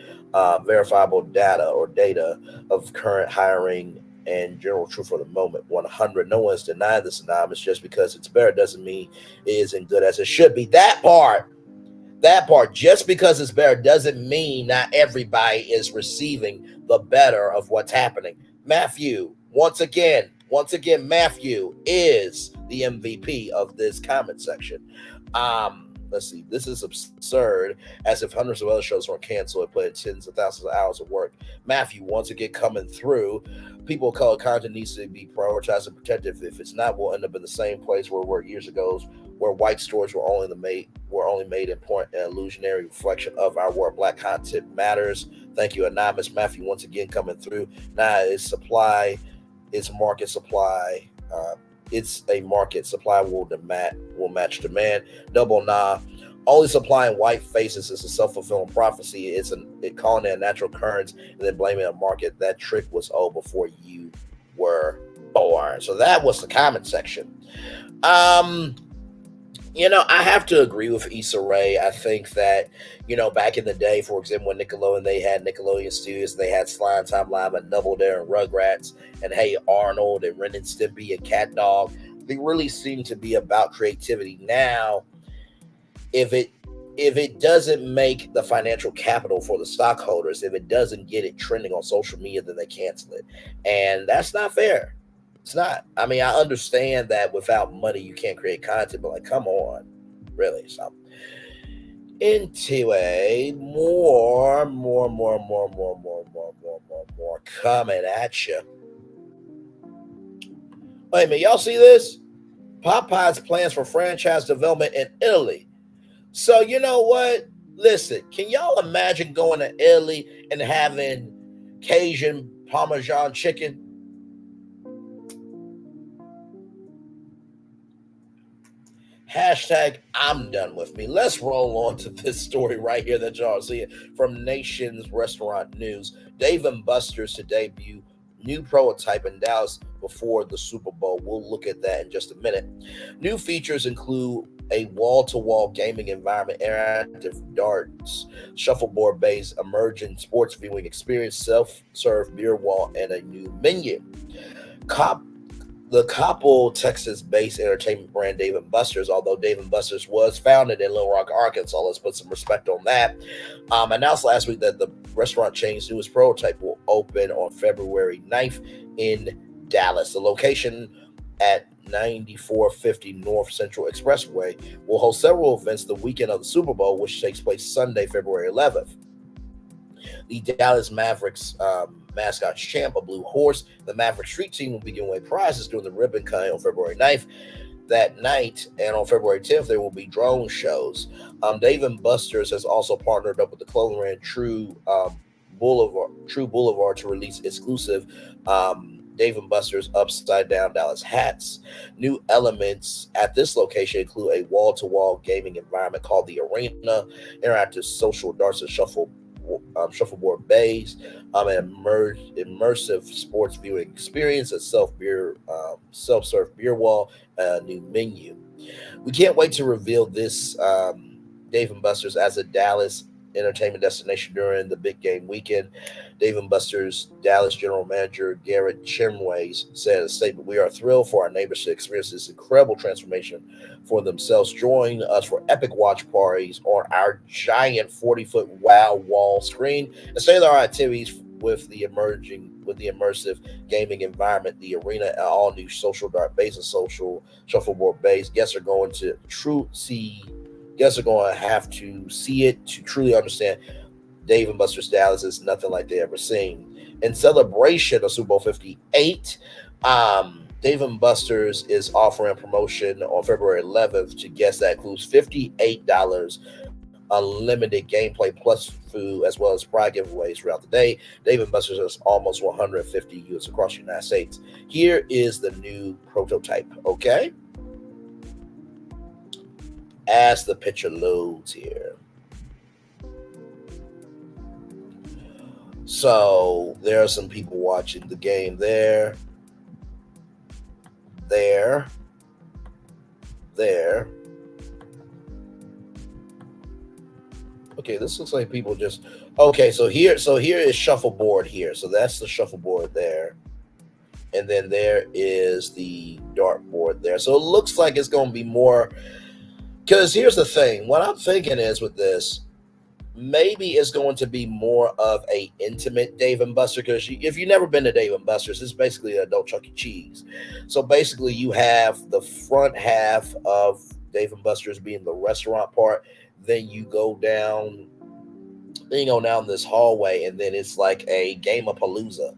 verifiable data of current hiring and general truth for the moment. 100. No one's denying this anonymous. Just because it's better doesn't mean it isn't good as it should be. That part, just because it's better doesn't mean not everybody is receiving the better of what's happening. Matthew, once again, Matthew is the MVP of this comment section. Let's see. This is absurd, as if hundreds of other shows weren't canceled and put in tens of thousands of hours of work. Matthew, once again, coming through. People of color content needs to be prioritized and protected. If it's not, we'll end up in the same place where we were years ago, where white stories were only made important and illusionary reflection of our world. Black content matters. Thank you, Anonymous Matthew, once again coming through. Now it's supply, it's market supply. It's a market supply will match demand. Double nah. Only supplying white faces is a self-fulfilling prophecy. It calling it a natural occurrence and then blaming a market. That trick was old before you were born. So that was the comment section. I have to agree with Issa Rae. I think that, back in the day, for example, when Nickelodeon, they had Nickelodeon Studios, they had Slime Time Live and Double Dare and Rugrats and Hey Arnold and Ren and Stimpy and Cat Dog. They really seem to be about creativity. Now, if it doesn't make the financial capital for the stockholders, if it doesn't get it trending on social media, then they cancel it. And that's not fair. It's not. I mean, I understand that without money, you can't create content, but come on, really. So, into a more coming at you. Wait a minute, y'all see this? Popeye's plans for franchise development in Italy. So, you know what? Listen, can y'all imagine going to Italy and having Cajun Parmesan chicken? Hashtag I'm done with me. Let's roll on to this story right here that y'all see it from Nation's Restaurant News. Dave & Buster's to debut new prototype in Dallas before the Super Bowl. We'll look at that in just a minute. New features include a wall-to-wall gaming environment, interactive darts, shuffleboard-based emerging sports viewing experience, self-serve beer wall, and a new menu. The Coppell, Texas-based entertainment brand Dave & Buster's, although Dave & Buster's was founded in Little Rock, Arkansas, let's put some respect on that, announced last week that the restaurant chain's newest prototype will open on February 9th in Dallas. The location at 9450 North Central Expressway will host several events the weekend of the Super Bowl, which takes place Sunday, February 11th. The Dallas Mavericks mascot's champ, a blue horse. The Maverick Street team will be giving away prizes during the ribbon cutting on February 9th. That night, and on February 10th, there will be drone shows. Dave & Buster's has also partnered up with the clothing brand True Boulevard to release exclusive Dave & Buster's Upside Down Dallas hats. New elements at this location include a wall-to-wall gaming environment called the Arena, interactive social darts and shuffleboard bays, an immersive sports viewing experience, a self-serve beer wall, a new menu. We can't wait to reveal this Dave & Buster's as a Dallas entertainment destination during the big game weekend. Dave & Buster's Dallas General Manager Garrett Chimways said in a statement, "We are thrilled for our neighbors to experience this incredible transformation for themselves. Join us for epic watch parties on our giant 40-foot wow wall screen and stay there activities with the immersive gaming environment, the arena, and all new social dart base and social shuffleboard base. Guests are going to have to see it to truly understand Dave & Buster's Dallas is nothing like they ever seen." In celebration of Super Bowl 58, Dave & Buster's is offering a promotion on February 11th to guests that includes $58 unlimited gameplay plus food, as well as prize giveaways throughout the day. Dave & Buster's has almost 150 units across the United States. Here is the new prototype, okay? As the picture loads here. So there are some people watching the game there. Okay, this looks like people just, okay, so here is shuffleboard here. So that's the shuffleboard there. And then there is the dartboard there. So it looks like it's going to be more, because here's the thing. What I'm thinking is with this, maybe it's going to be more of a intimate Dave & Buster, because if you've never been to Dave & Buster's, it's basically an adult Chuck E. Cheese. So basically you have the front half of Dave & Buster's being the restaurant part. Then you go down Then you go down this hallway, and then it's like a game of Palooza.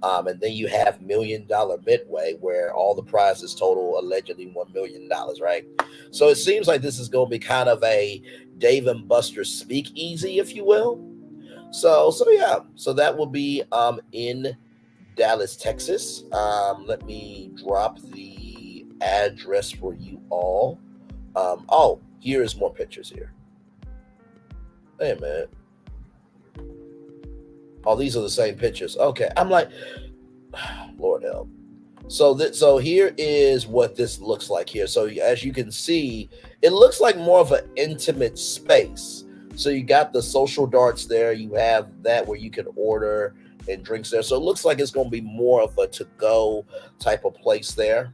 And then you have $1 Million Midway, where all the prizes total allegedly $1 million, right? So it seems like this is going to be kind of a Dave and Buster's speakeasy, if you will. So yeah. So that will be in Dallas, Texas. Let me drop the address for you all. Oh, here is more pictures here. Hey, man. Oh, these are the same pictures. Okay. I'm like, Lord help. So here is what this looks like here. So as you can see, it looks like more of an intimate space. So you got the social darts there. You have that where you can order and drinks there. So it looks like it's going to be more of a to-go type of place there.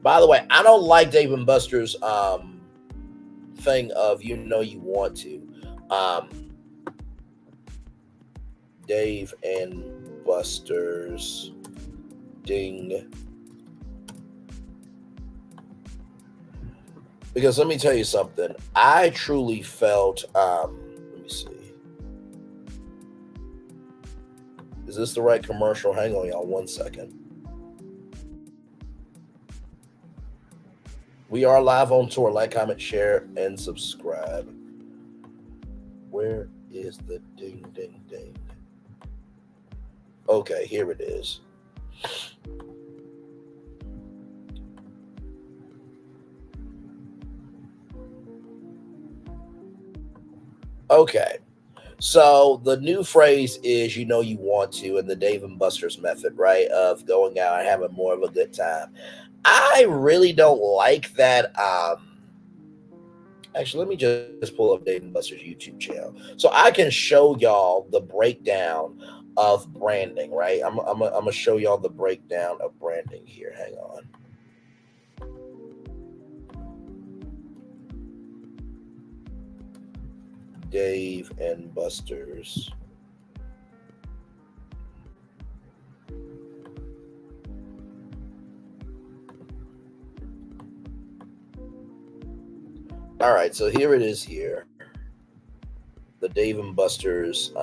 By the way, I don't like Dave and Buster's thing of you want to. Dave and Buster's ding. Because let me tell you something. I truly felt, let me see. Is this the right commercial? Hang on, y'all, 1 second. We are live on tour. Like, comment, share, and subscribe. Where is the ding, ding, ding? Okay, here it is. Okay. So the new phrase is, you want to, and the Dave and Buster's method, right? Of going out and having more of a good time. I really don't like that. Actually, let me just pull up Dave and Buster's YouTube channel so I can show y'all the breakdown of branding, right? I'm gonna show y'all the breakdown of branding here. Hang on. Dave and Buster's. All right, so here it is here. The Dave and Buster's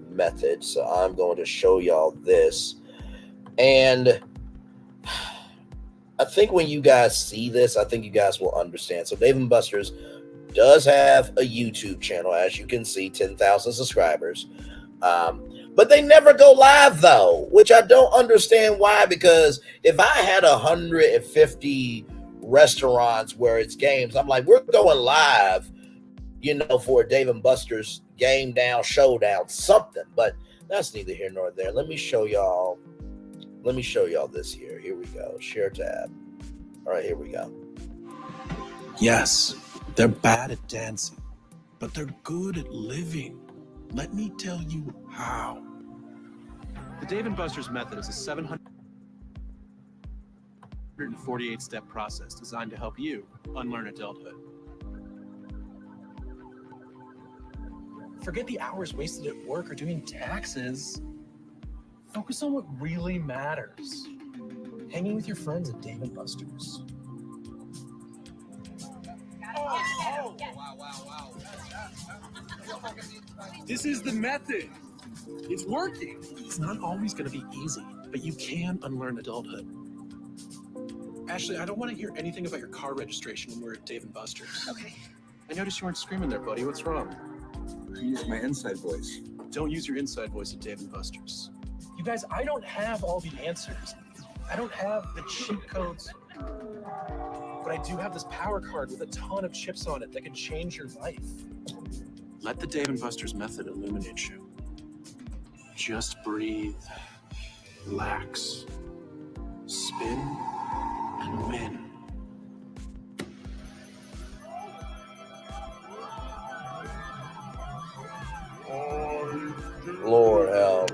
method. So I'm going to show y'all this. And I think when you guys see this, I think you guys will understand. So Dave and Buster's does have a YouTube channel, as you can see, 10,000 subscribers. But they never go live, though, which I don't understand why, because if I had 150 restaurants where it's games, I'm like, we're going live, for a Dave and Buster's game down, showdown, something. But that's neither here nor there. Let me show y'all this here. Here we go. Share tab. All right, here we go. Yes, they're bad at dancing, but they're good at living. Let me tell you how. The Dave and Buster's method is a 748-step process designed to help you unlearn adulthood. Forget the hours wasted at work or doing taxes. Focus on what really matters. Hanging with your friends at Dave and Buster's. This is the method. It's working. It's not always going to be easy, but you can unlearn adulthood. Ashley, I don't want to hear anything about your car registration when we're at Dave and Buster's. Okay. I noticed you weren't screaming there, buddy. What's wrong? I use my inside voice. Don't use your inside voice at Dave and Buster's. You guys, I don't have all the answers. I don't have the cheat codes. But I do have this power card with a ton of chips on it that can change your life. Let the Dave and Buster's method illuminate you. Just breathe, relax, spin, and win. Lord help.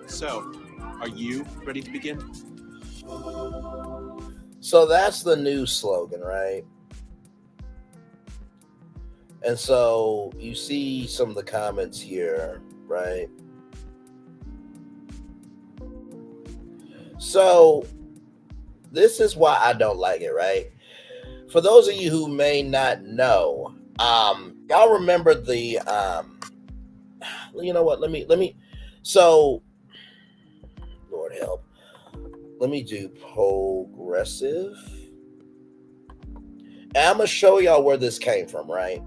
So, are you ready to begin? So that's the new slogan, right? And so you see some of the comments here, right? So this is why I don't like it, right? For those of you who may not know, y'all remember the you know what? Let me so Lord help. Let me do progressive. And I'm gonna show y'all where this came from, right?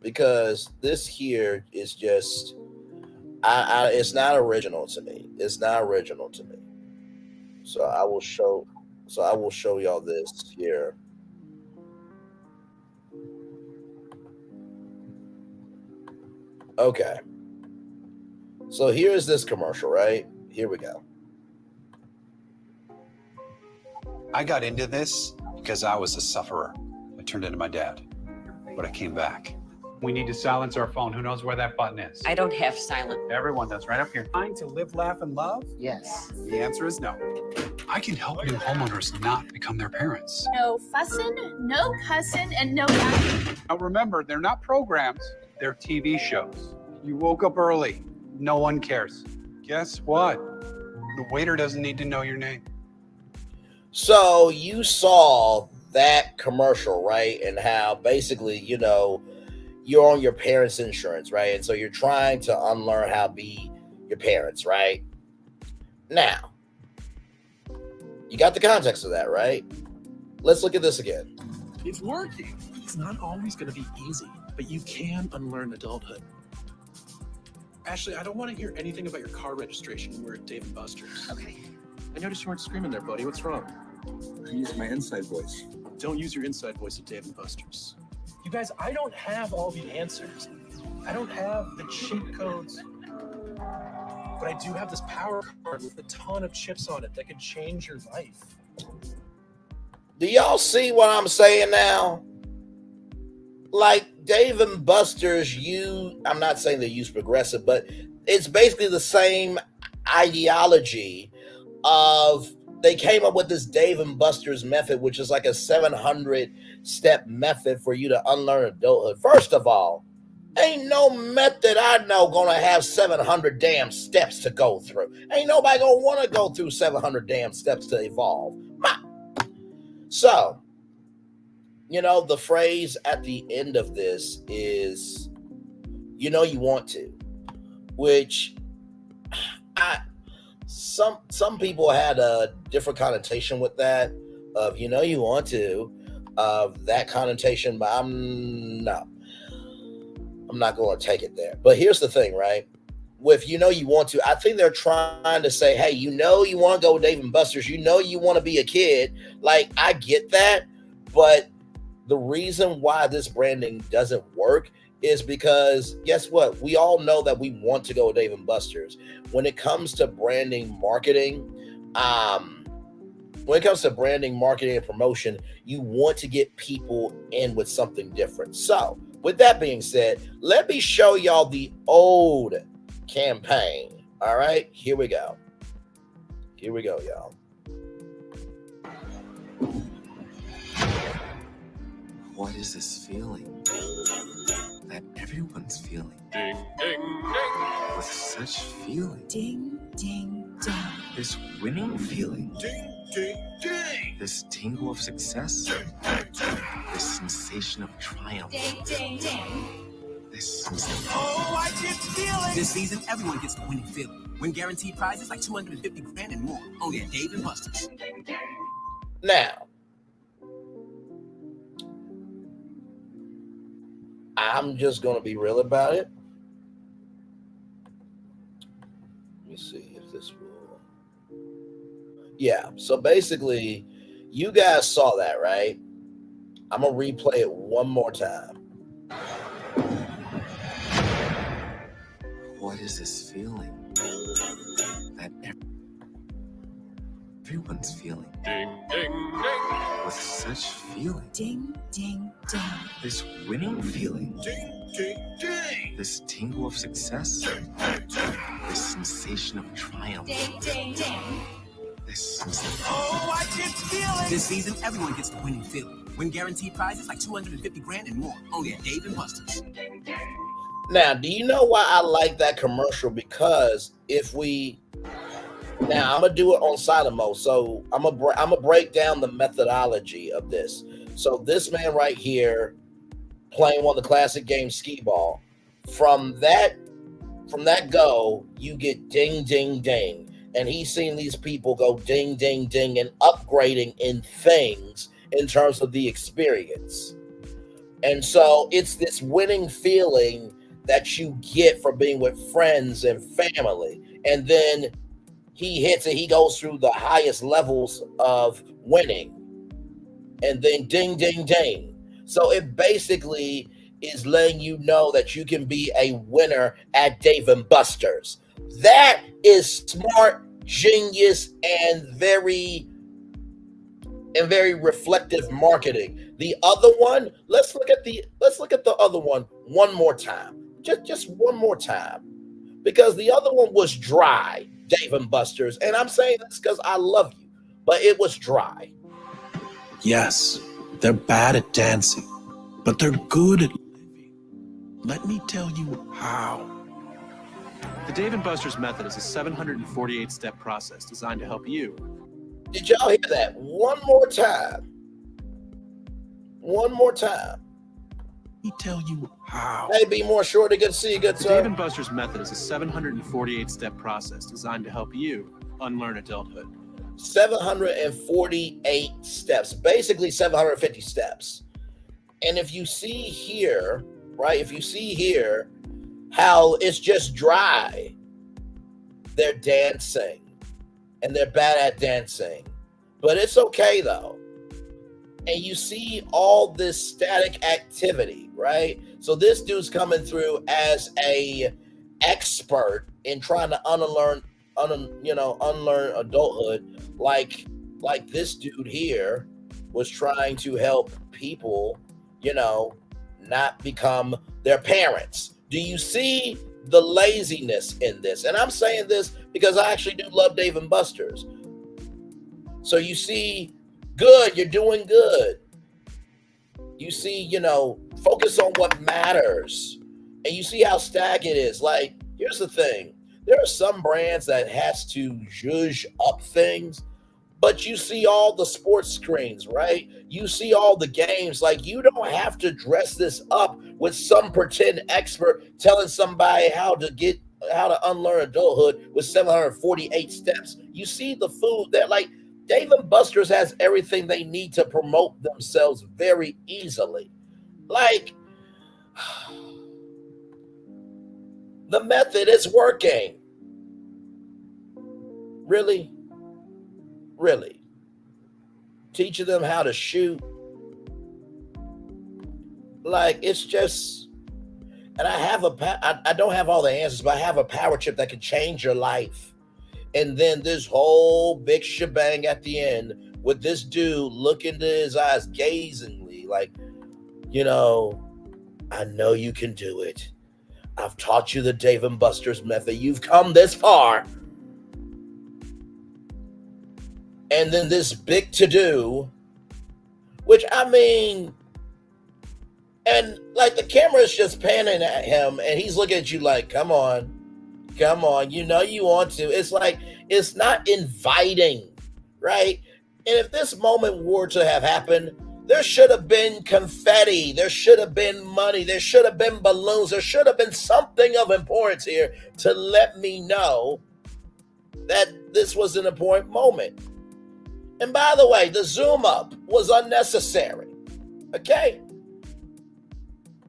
Because this here is just it's not original to me. It's not original to me. So I will show y'all this here. Okay. So here's this commercial, right? Here we go. I got into this because I was a sufferer. I turned into my dad, but I came back. We need to silence our phone. Who knows where that button is? I don't have silent. Everyone does, right up here. Trying to live, laugh, and love? Yes. The answer is no. I can help new homeowners not become their parents. No fussin', no cussin', and no yakking. Now remember, they're not programs. They're TV shows. You woke up early. No one cares. Guess what? The waiter doesn't need to know your name. So you saw that commercial, right? And how basically, you know, you're on your parents' insurance, right? And so you're trying to unlearn how to be your parents, right? Now, you got the context of that, right? Let's look at this again. It's working. It's not always going to be easy, but you can unlearn adulthood. Ashley, I don't want to hear anything about your car registration when we're at Dave & Buster's. Okay. I noticed you weren't screaming there, buddy. What's wrong? I use my inside voice. Don't use your inside voice at Dave & Buster's. You guys, I don't have all the answers. I don't have the cheat codes. But I do have this power card with a ton of chips on it that could change your life. Do y'all see what I'm saying now? Like Dave & Buster's, I'm not saying they use progressive, but it's basically the same ideology of they came up with this Dave & Buster's method, which is like a 700-step method for you to unlearn adulthood. First of all, ain't no method I know gonna have 700 damn steps to go through. Ain't nobody gonna want to go through 700 damn steps to evolve. So, you know, the phrase at the end of this is, you know you want to, which some people had a different connotation with that of, you know you want to, of that connotation, but I'm not going to take it there. But here's the thing, right? With you know you want to, I think they're trying to say, hey, you know you want to go with Dave & Buster's, you know you want to be a kid. Like, I get that, but the reason why this branding doesn't work is because guess what? We all know that we want to go with Dave & Buster's. When it comes to branding, marketing, and promotion, you want to get people in with something different. So with that being said, let me show y'all the old campaign. All right, here we go. Here we go, y'all. What is this feeling that everyone's feeling? Ding, ding, ding. With such feeling. Ding, ding, ding. This winning feeling. Ding, ding, ding. This tingle of success. Ding, ding, ding. This sensation of triumph. Ding, ding, ding. This sensation. Oh, I can feel it. This season, everyone gets the winning feeling. Win guaranteed prizes like $250,000 and more. Only at Dave & Buster's. Now, I'm just going to be real about it. Let me see if this will. Yeah, so basically, you guys saw that, right? I'm going to replay it one more time. What is this feeling that everyone's feeling? Ding, ding, ding. With such feeling. Ding, ding, ding. This winning feeling. Ding, ding, ding. This tingle of success. Ding, ding, ding. This sensation of triumph. Ding, ding, ding. This sensation. Oh, I can feel it. This season, everyone gets the winning feeling. Win guaranteed prizes like $250,000 and more. Only at Dave & Buster's. Now, do you know why I like that commercial? Because if we Now I'm gonna do it on silent mode. So I'm gonna break down the methodology of this. So this man right here playing one of the classic games, skee ball. From that go, you get ding, ding, ding. And he's seen these people go ding, ding, ding, and upgrading in things in terms of the experience. And so it's this winning feeling that you get from being with friends and family. And then he hits it, he goes through the highest levels of winning. And then ding, ding, ding. So it basically is letting you know that you can be a winner at Dave & Buster's. That is smart, genius, and very reflective marketing. The other one, let's look at the other one more time. Just one more time. Because the other one was dry, Dave & Buster's. And I'm saying this because I love you, but it was dry. Yes, they're bad at dancing, but they're good at living. Let me tell you how. The Dave & Buster's method is a 748-step process designed to help you. Did y'all hear that? One more time. One more time. Let me tell you how. Hey, be more short. Good to see you, good The sir. Dave & Buster's method is a 748-step process designed to help you unlearn adulthood. 748 steps, basically 750 steps. And if you see here, right, if you see here how it's just dry, they're dancing and they're bad at dancing, but it's okay though. And you see all this static activity, right? So this dude's coming through as a expert in trying to unlearn adulthood, like this dude here was trying to help people, not become their parents. Do you see the laziness in this? And I'm saying this because I actually do love Dave & Buster's. So you see, good, you're doing good. You see, focus on what matters. And you see how stacked it is. Like, here's the thing. There are some brands that has to zhuzh up things, but you see all the sports screens, right? You see all the games. Like, you don't have to dress this up with some pretend expert telling somebody how to unlearn adulthood with 748 steps. You see the food that, like, Dave & Buster's has everything they need to promote themselves very easily. Like, the method is working. Really? Really? Teaching them how to shoot. Like, it's just, and I don't have all the answers, but I have a power chip that can change your life. And then this whole big shebang at the end with this dude looking into his eyes gazingly, like, I know you can do it. I've taught you the Dave & Buster's method. You've come this far. And then this big to-do, which, I mean, and like the camera is just panning at him and he's looking at you like, come on, you want to. It's like, it's not inviting, right? And if this moment were to have happened, there should have been confetti. There should have been money. There should have been balloons. There should have been something of importance here to let me know that this was an important moment. And by the way, the zoom up was unnecessary. Okay?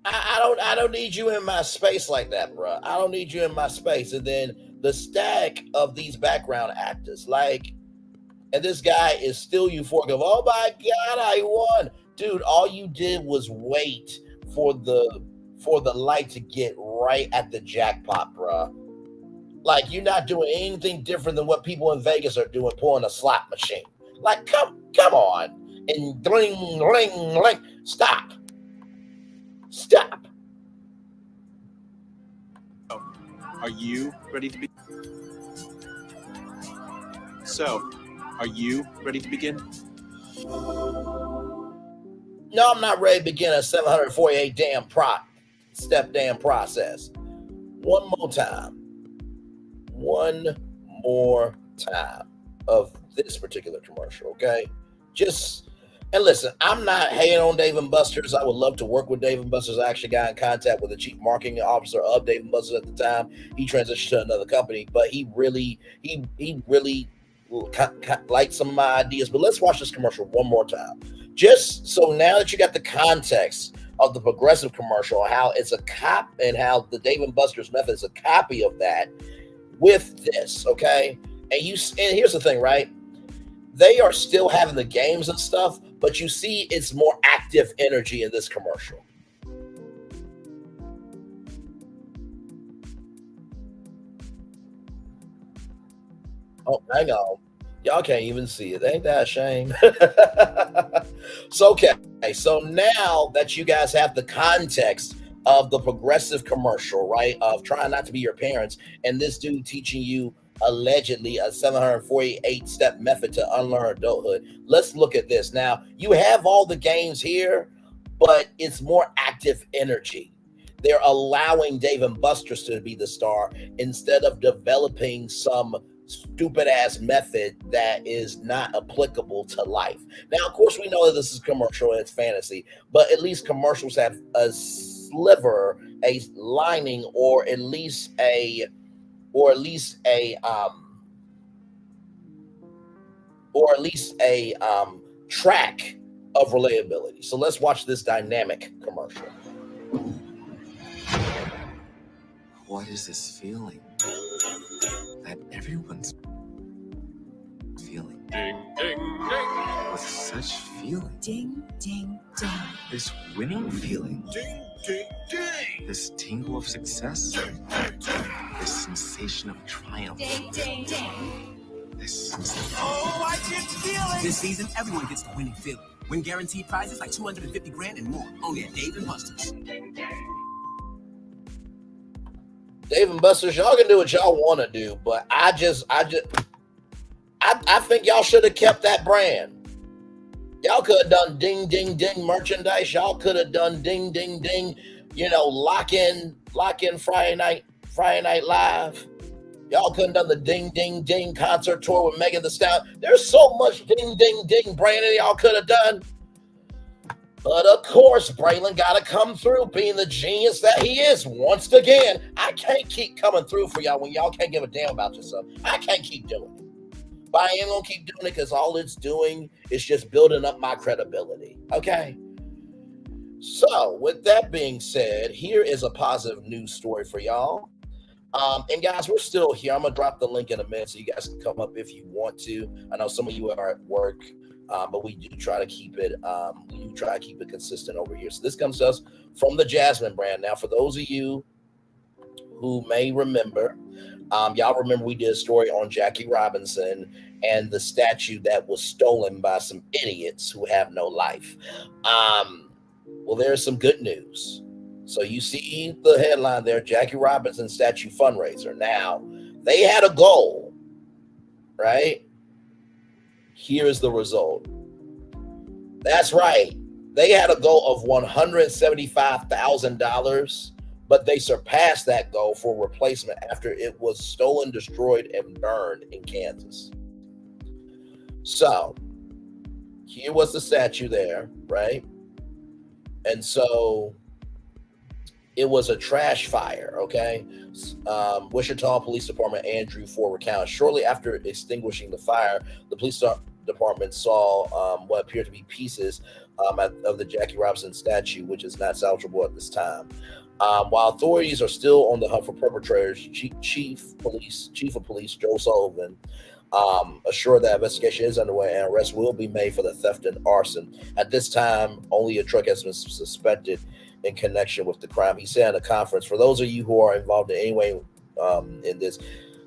I don't need you in my space like that, bro. I don't need you in my space. And then the stack of these background actors, like, and this guy is still euphoric of, oh my God, I won. Dude, all you did was wait for the light to get right at the jackpot, bro. Like, you're not doing anything different than what people in Vegas are doing, pulling a slot machine. Like, come on. And ring, ring, ring. Stop. Are you ready to begin? So, are you ready to begin? No, I'm not ready to begin a 748 step process. One more time. time of this particular commercial, okay? And listen, I'm not hating on Dave & Buster's. I would love to work with Dave & Buster's. I actually got in contact with the chief marketing officer of Dave & Buster's at the time. He transitioned to another company, but he really liked some of my ideas. But let's watch this commercial one more time. Just so now that you got the context of the Progressive commercial, how it's a cop and how the Dave & Buster's method is a copy of that with this, okay? And here's the thing, right? They are still having the games and stuff, but you see it's more active energy in this commercial. Oh, hang on. Y'all can't even see it. Ain't that a shame? So, okay. So now that you guys have the context of the Progressive commercial, right, of trying not to be your parents, and this dude teaching you allegedly a 748-step method to unlearn adulthood. Let's look at this. Now, you have all the games here, but it's more active energy. They're allowing Dave & Buster's to be the star instead of developing some stupid-ass method that is not applicable to life. Now, of course, we know that this is commercial and it's fantasy, but at least commercials have a sliver, a lining, or at least a track of relatability. So let's watch this dynamic commercial. What is this feeling that everyone's feeling? Ding, ding, ding. With such feeling. Ding, ding, ding. This winning feeling. Ding, ding, ding. This tingle of success. Ding, ding, ding. This sensation of triumph. Ding, ding, ding. This sensation. Oh, I can feel it. This season, everyone gets the winning feeling. Win guaranteed prizes like 250 grand and more. Only at Dave & Buster's. Dave & Buster's, y'all can do what y'all want to do, but I think y'all should have kept that brand. Y'all could have done ding, ding, ding merchandise. Y'all could have done ding, ding, ding, lock in Friday Night Live. Y'all could have done the ding, ding, ding concert tour with Megan Thee Stallion. There's so much ding, ding, ding branding y'all could have done. But of course, Braylon got to come through being the genius that he is. Once again, I can't keep coming through for y'all when y'all can't give a damn about yourself. I can't keep doing it. But I am going to keep doing it because all it's doing is just building up my credibility. Okay? So, with that being said, here is a positive news story for y'all. And guys, we're still here. I'm going to drop the link in a minute so you guys can come up if you want to. I know some of you are at work. But we do try to keep it. Consistent over here. So this comes to us from the Jasmine brand. Now, for those of you who may remember, y'all remember we did a story on Jackie Robinson and the statue that was stolen by some idiots who have no life. Well, there's some good news. So you see the headline there: Jackie Robinson statue fundraiser. Now, they had a goal, right? Here's the result. That's right. They had a goal of $175,000, but they surpassed that goal for replacement after it was stolen, destroyed, and burned in Kansas. So here was the statue there, right? And so it was a trash fire, okay? Wichita Police Department Andrew Ford recounted. Shortly after extinguishing the fire, the police department saw what appeared to be pieces of the Jackie Robinson statue, which is not salvageable at this time. While authorities are still on the hunt for perpetrators, Chief of Police Joe Sullivan assured that investigation is underway and arrests will be made for the theft and arson. At this time, only a truck has been suspected in connection with the crime. He said in a conference, for those of you who are involved in any way in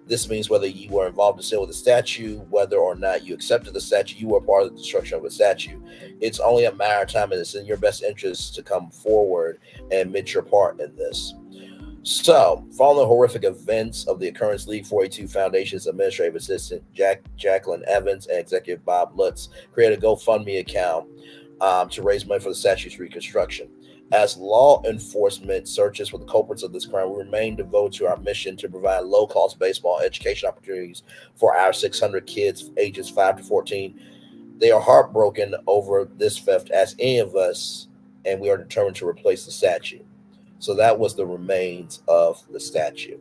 this means whether you were involved in sale with the statue, whether or not you accepted the statue, you were part of the destruction of a statue. It's only a matter of time, and it's in your best interest to come forward and admit your part in this. So, following the horrific events of the occurrence, League 42 Foundation's administrative assistant Jacqueline Evans and executive Bob Lutz created a GoFundMe account to raise money for the statue's reconstruction. As law enforcement searches for the culprits of this crime, we remain devoted to our mission to provide low-cost baseball education opportunities for our 600 kids ages 5 to 14. They are heartbroken over this theft as any of us, and we are determined to replace the statue. So that was the remains of the statue.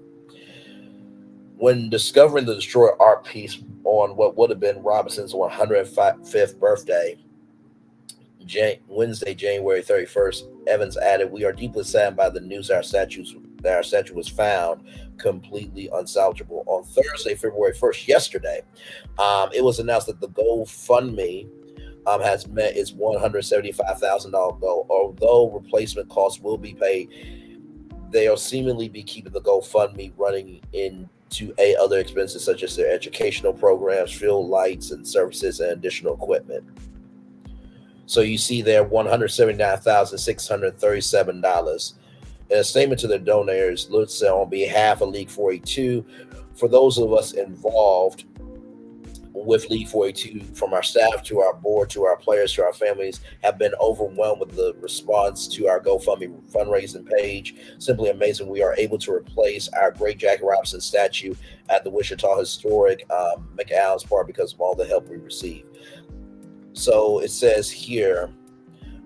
When discovering the destroyed art piece on what would have been Robinson's 105th birthday, Wednesday, January 31st, Evans added, "We are deeply saddened by the news that our statue was found completely unsalvageable." On Thursday, February 1st, yesterday, it was announced that the GoFundMe has met its $175,000 goal. Although replacement costs will be paid, they'll seemingly be keeping the GoFundMe running into other expenses such as their educational programs, field lights and services, and additional equipment. So you see there $179,637. In a statement to their donors, Lutz said, on behalf of League 482, for those of us involved with League 482, from our staff to our board to our players to our families, have been overwhelmed with the response to our GoFundMe fundraising page. Simply amazing. We are able to replace our great Jackie Robinson statue at the Wichita Historic McAllen's Park because of all the help we received. So it says here,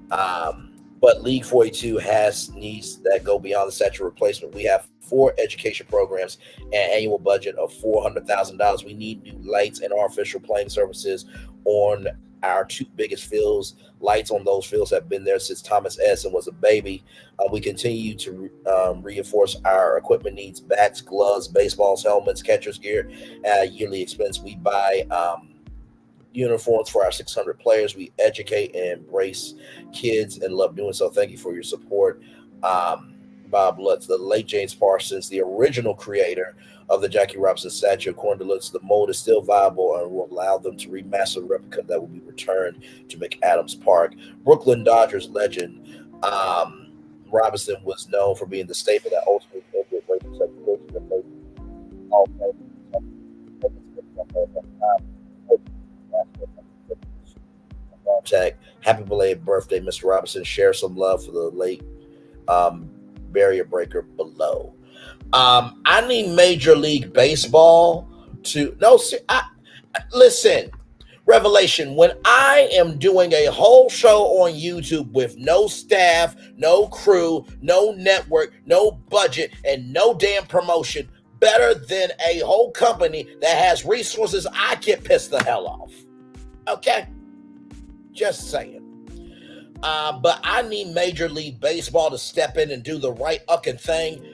but League 42 has needs that go beyond the statue replacement. We have 4 education programs and annual budget of $400,000. We need new lights and artificial playing services on our 2 biggest fields. Lights on those fields have been there since Thomas Edison was a baby. We continue to reinforce our equipment needs: bats, gloves, baseballs, helmets, catcher's gear at a yearly expense. We buy uniforms for our 600 players. We educate and embrace kids and love doing so. Thank you for your support. Bob Lutz, the late James Parsons, the original creator of the Jackie Robinson statue. According to Lutz, the mold is still viable and will allow them to remaster the replica that will be returned to McAdams Park. Brooklyn Dodgers legend Robinson was known for being the statement that ultimately ended racial segregation and made all happy belated birthday, Mr. Robinson. Share some love for the late barrier breaker below. I need Major League Baseball to listen. Revelation, when I am doing a whole show on YouTube with no staff, no crew, no network, no budget, and no damn promotion, better than a whole company that has resources, I get pissed the hell off. Okay? Just saying. But I need Major League Baseball to step in and do the right fucking thing.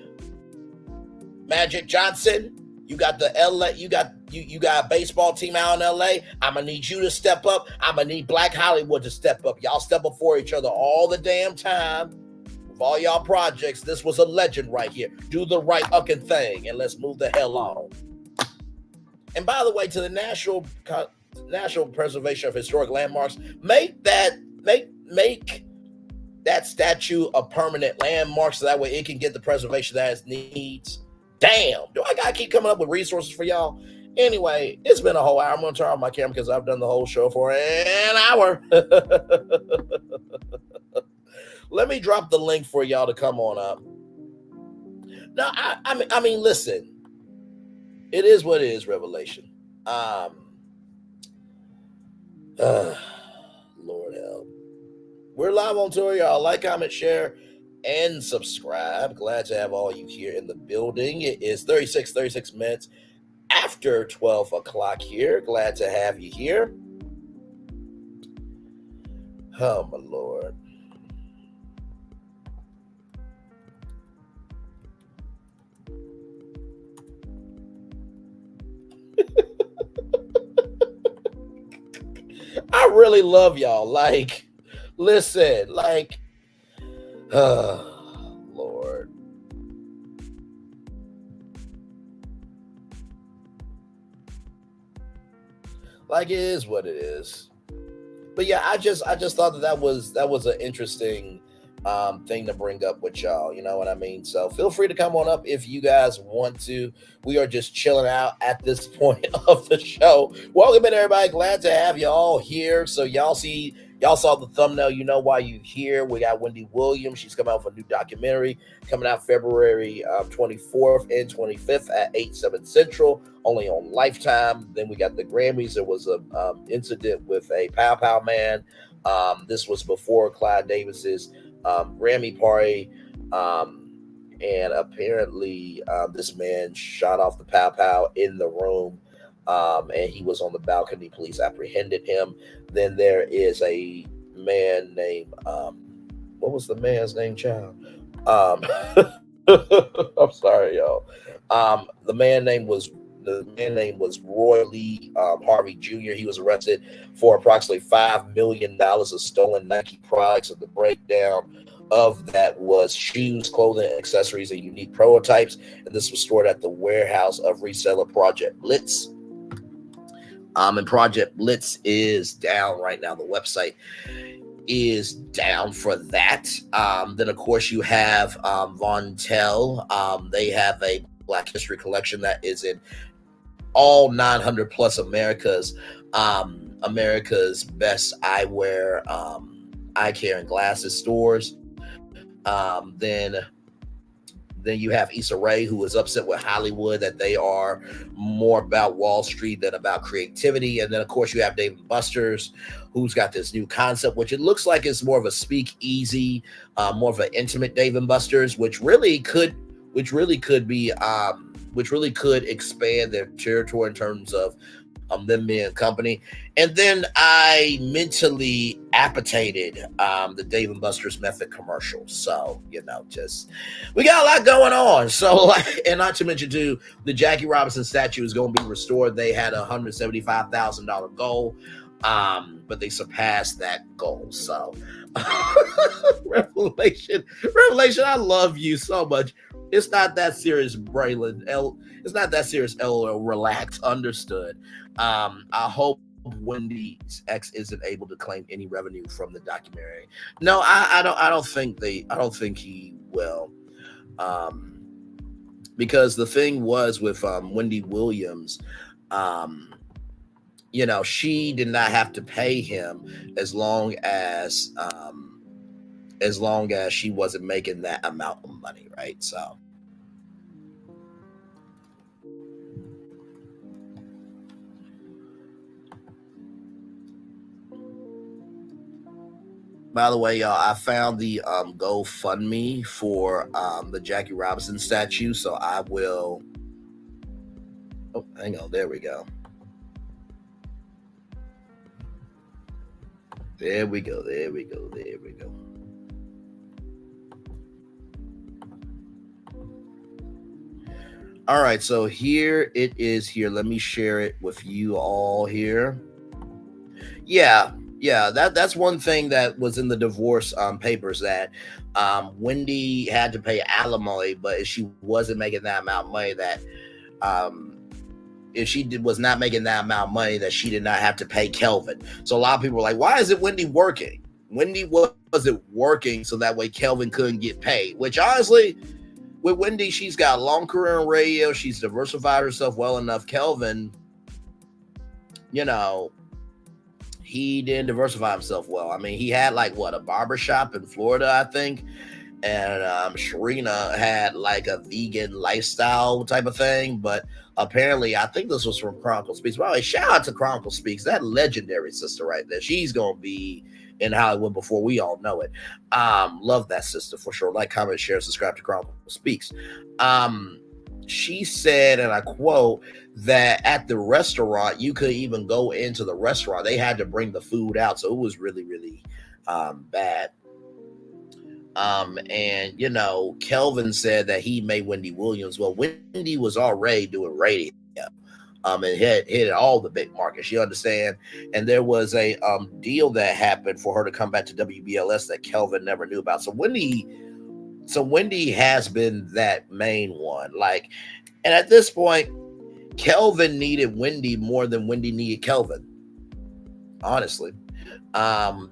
Magic Johnson, you got the LA, you got a baseball team out in LA. I'm gonna need you to step up. I'm gonna need Black Hollywood to step up. Y'all step up for each other all the damn time. With all y'all projects, this was a legend right here. Do the right fucking thing and let's move the hell on. And by the way, to the National Preservation of Historic Landmarks, make that statue a permanent landmark so that way it can get the preservation that it needs. Damn, do I gotta keep coming up with resources for y'all? Anyway, it's been a whole hour. I'm gonna turn off my camera because I've done the whole show for an hour. Let me drop the link for y'all to come on up. No, I mean, listen, it is what it is, Revelation. Lord help. We're live on tour, y'all. Like, comment, share, and subscribe. Glad to have all you here in the building. It is 36 minutes after 12 o'clock here. Glad to have you here. Oh, my Lord. I really love y'all. Like, listen, like, Lord. Like, it is what it is. But yeah, I just thought that was an interesting thing to bring up with y'all. You know what I mean? So feel free to come on up if you guys want to. We are just chilling out at this point of the show. Welcome in, everybody. Glad to have you all here. So y'all see Y'all saw the thumbnail. You know why you here. We got Wendy Williams. She's coming out with a new documentary coming out February 24th and 25th at 8/7 Central, only on Lifetime. Then we got the Grammys. There was an incident with a Pow Pow man. This was before Clive Davis's Grammy party. And apparently this man shot off the Pow Pow in the room. And he was on the balcony. Police apprehended him. Then there is a man named what was the man's name, child? I'm sorry, y'all. The man name was Roy Lee Harvey Jr. He was arrested for approximately $5 million of stolen Nike products. And the breakdown of that was shoes, clothing, accessories, and unique prototypes. And this was stored at the warehouse of reseller Project Blitz. And Project Blitz is down right now. The website is down for that. Then, of course, you have Vontélle. They have a Black History collection that is in all 900 plus America's best eyewear, eye care, and glasses stores. Then you have Issa Rae, who is upset with Hollywood that they are more about Wall Street than about creativity. And then, of course, you have Dave & Buster's, who's got this new concept, which it looks like it's more of a speakeasy, more of an intimate Dave & Buster's, which really could expand their territory in terms of them being a company. And then I mentally appetited the Dave & Buster's Method commercial. So, we got a lot going on. So, and not to mention too, the Jackie Robinson statue is going to be restored. They had a $175,000 goal, but they surpassed that goal. So, Revelation, I love you so much. It's not that serious, Braylon. It's not that serious. Relax. Understood. I hope Wendy's ex isn't able to claim any revenue from the documentary. No, I don't think he will. Because the thing was with Wendy Williams, she did not have to pay him as long as she wasn't making that amount of money, right? So. By the way, y'all, I found the GoFundMe for the Jackie Robinson statue, so I will. Oh, hang on. There we go. There we go. All right, so here it is here. Let me share it with you all here. Yeah, that's one thing that was in the divorce papers, that Wendy had to pay alimony, but if she wasn't making that amount of money, that if she was not making that amount of money, that she did not have to pay Kelvin. So a lot of people were like, why isn't Wendy working? Wendy wasn't working so that way Kelvin couldn't get paid, which honestly, with Wendy, she's got a long career in radio. She's diversified herself well enough. Kelvin, he didn't diversify himself well. I mean, he had a barbershop in Florida, I think. And Sharina had a vegan lifestyle type of thing. But apparently, I think this was from Chronicle Speaks. By the way, shout out to Chronicle Speaks. That legendary sister right there. She's going to be in Hollywood before we all know it. Love that sister for sure. Like, comment, share, subscribe to Chronicle Speaks. She said, and I quote, that at the restaurant, you could even go into the restaurant. They had to bring the food out. So it was really, really bad. And, Kelvin said that he made Wendy Williams. Well, Wendy was already doing radio. And hit all the big markets, you understand? And there was a deal that happened for her to come back to WBLS that Kelvin never knew about. So Wendy has been that main one. And at this point, Kelvin needed Wendy more than Wendy needed Kelvin. Honestly.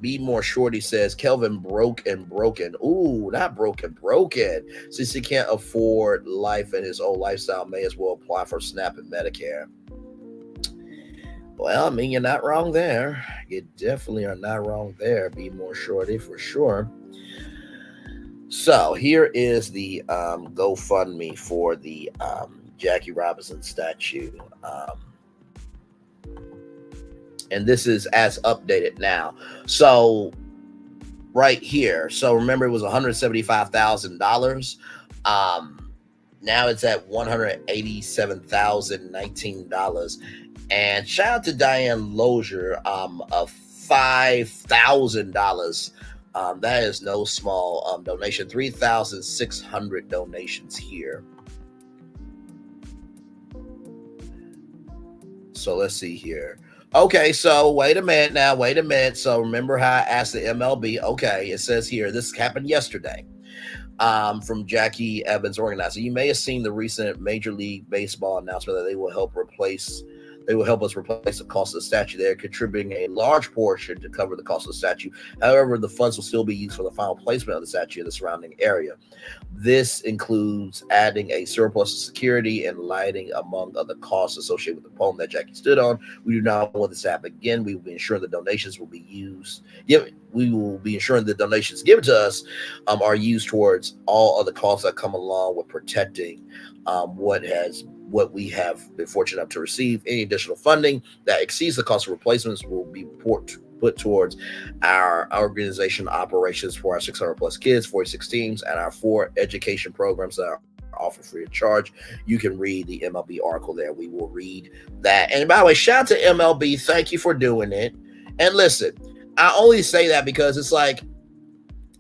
Be More Shorty says Kelvin broke and broken. Ooh, not broken. Since he can't afford life in his old lifestyle, may as well apply for SNAP and Medicare. Well, I mean, you're not wrong there. You definitely are not wrong there. Be more shorty for sure. So here is the GoFundMe for the Jackie Robinson statue. And this is as updated now. So right here. So remember, it was $175,000. Now it's at $187,019. And shout out to Diane Lozier of $5,000. That is no small donation. 3,600 donations here. So let's see here. Okay, so wait a minute. So remember how I asked the MLB? Okay, it says here, this happened yesterday. From Jackie Evans, organizer. You may have seen the recent Major League Baseball announcement that they will help us replace the cost of the statue. They're contributing a large portion to cover the cost of the statue. However, the funds will still be used for the final placement of the statue in the surrounding area. This includes adding a surplus of security and lighting, among other costs associated with the pole that Jackie stood on. We do not want this to happen again. We will be ensuring the donations will be used. We will be ensuring the donations given to us are used towards all other costs that come along with protecting what we have been fortunate enough to receive. Any additional funding that exceeds the cost of replacements will be put towards our organization operations for our 600 plus kids, 46 teams, and our 4 education programs that are offered free of charge. You can read the MLB article there. We will read that. And by the way, shout out to MLB. Thank you for doing it. And listen, I only say that because it's like,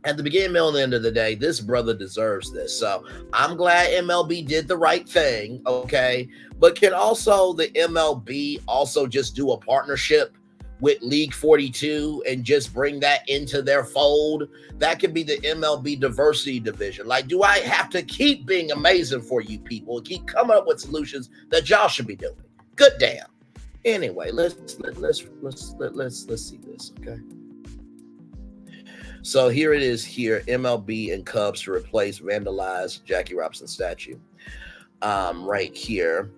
at the beginning, middle, and the end of the day, this brother deserves this. So I'm glad MLB did the right thing, okay? But can also the MLB also just do a partnership with League 42 and just bring that into their fold? That could be the MLB diversity division. Like, do I have to keep being amazing for you people and keep coming up with solutions that y'all should be doing? Good damn. Anyway, let's see this, okay? So here it is here, MLB and Cubs to replace vandalized Jackie Robinson statue. Right here.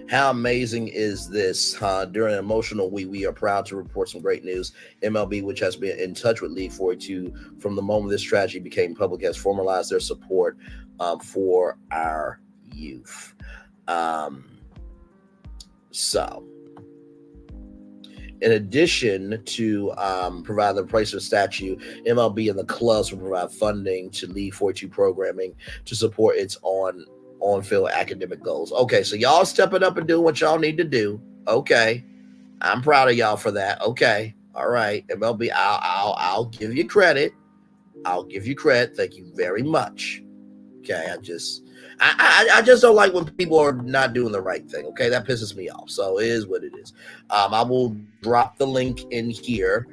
How amazing is this, huh? During an emotional week, we are proud to report some great news. MLB, which has been in touch with League 42 from the moment this tragedy became public, has formalized their support for our youth. In addition to provide the replacement statue, MLB and the clubs will provide funding to League 42 programming to support its on-field academic goals. Okay, so y'all stepping up and doing what y'all need to do. Okay, I'm proud of y'all for that. Okay, all right, MLB, I'll give you credit. I'll give you credit. Thank you very much. Okay, I just don't like when people are not doing the right thing. Okay, that pisses me off. So it is what it is. I will drop the link in here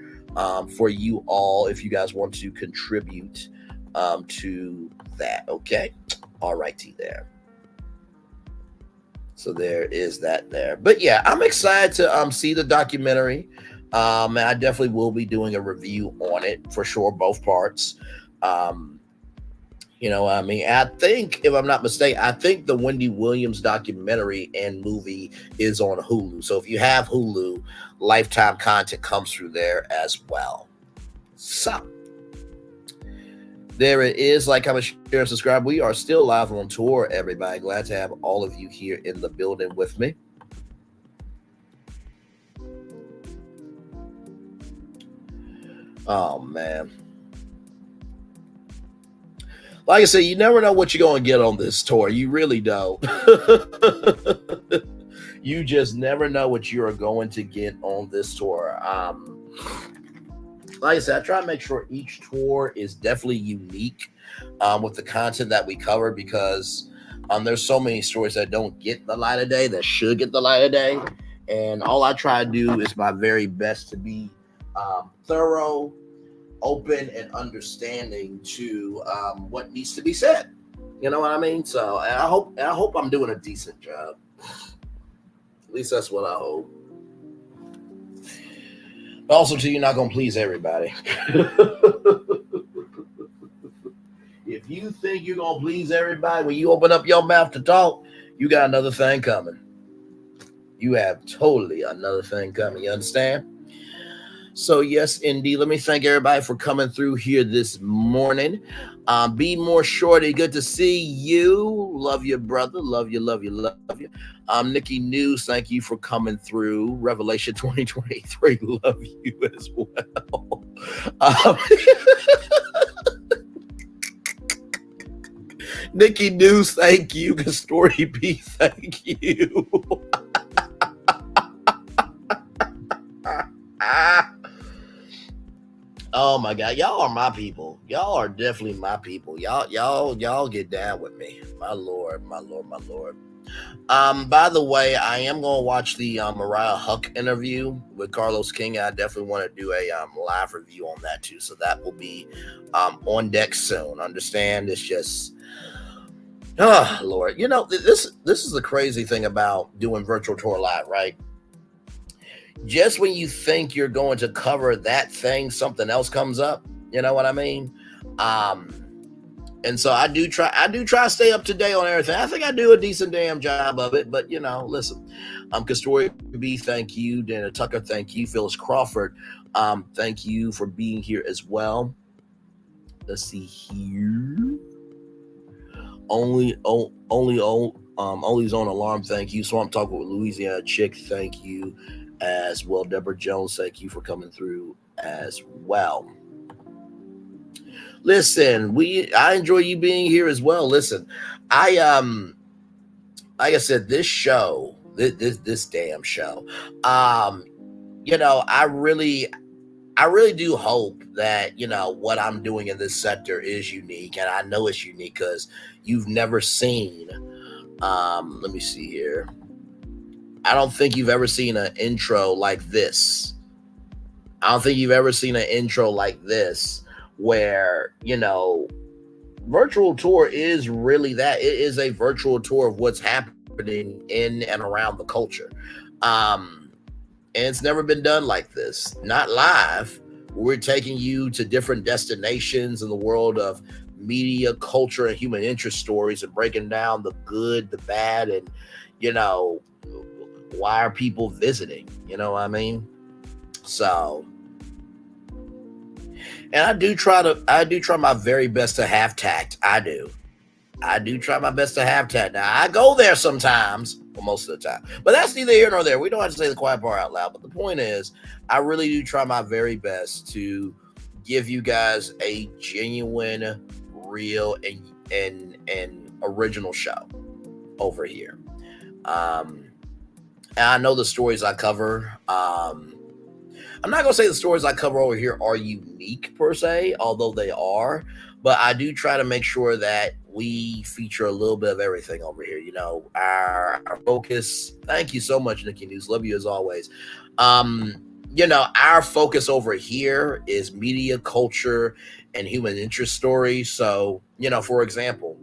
for you all if you guys want to contribute to that. Okay, all righty there. So there is that there. But yeah, I'm excited to see the documentary. And I definitely will be doing a review on it for sure, both parts. You know what I mean? I think, if I'm not mistaken, I think the Wendy Williams documentary and movie is on Hulu. So if you have Hulu, Lifetime content comes through there as well. So there it is. Like, comment, share, and subscribe. We are still live on tour, everybody. Glad to have all of you here in the building with me. Oh, man. Like I said, you never know what you're going to get on this tour. You really don't. You just never know what you're going to get on this tour. Like I said, I try to make sure each tour is definitely unique with the content that we cover, because there's so many stories that don't get the light of day that should get the light of day. And all I try to do is my very best to be thorough, open, and understanding to what needs to be said. You know what I mean? So, and I hope I'm doing a decent job. At least that's what I hope. Also, too, you're not gonna please everybody. If you think you're gonna please everybody when you open up your mouth to talk, you got another thing coming. You have totally another thing coming. You understand? So yes, indeed. Let me thank everybody for coming through here this morning. Be more shorty. Good to see you. Love you, brother. Love you, love you, love you. Nikki News, thank you for coming through. Revelation 2023, love you as well. Nikki News, thank you. Story B, thank you. Oh my God, y'all are my people. Y'all are definitely my people. Y'all get down with me. My Lord, my Lord, my Lord. By the way, I am gonna watch the Mariah Huck interview with Carlos King. I definitely want to do a live review on that too. So that will be on deck soon. Understand? It's just Lord. You know, this is the crazy thing about doing virtual tour live, right? Just when you think you're going to cover that thing, something else comes up. You know what I mean? And so I do try to stay up to date on everything. I think I do a decent damn job of it, but you know, listen, Story B, thank you. Dana Tucker, thank you. Phyllis Crawford, thank you for being here as well. Let's see here. Only Zone Alarm, thank you. So I'm talking with Louisiana Chick, thank you as well. Deborah Jones, thank you for coming through as well. Listen, I enjoy you being here as well. Listen, like I said, this show, this damn show, you know, I really do hope that, you know, what I'm doing in this sector is unique, and I know it's unique because you've never seen. Let me see here. I don't think you've ever seen an intro like this. I don't think you've ever seen an intro like this where, you know, virtual tour is really that. It is a virtual tour of what's happening in and around the culture. And it's never been done like this. Not live. We're taking you to different destinations in the world of media, culture, and human interest stories and breaking down the good, the bad, and, you know, why are people visiting? You know what I mean? So, and I do try my very best to have tact. I do try my best to have tact. Now, I go there sometimes, well, most of the time, but that's neither here nor there. We don't have to say the quiet part out loud, but the point is, I really do try my very best to give you guys a genuine, real, and original show over here. And I know the stories I cover, I'm not going to say the stories I cover over here are unique per se, although they are, but I do try to make sure that we feature a little bit of everything over here. You know, our focus, thank you so much, Nikki News. Love you as always. You know, our focus over here is media, culture, and human interest stories. So, you know, for example,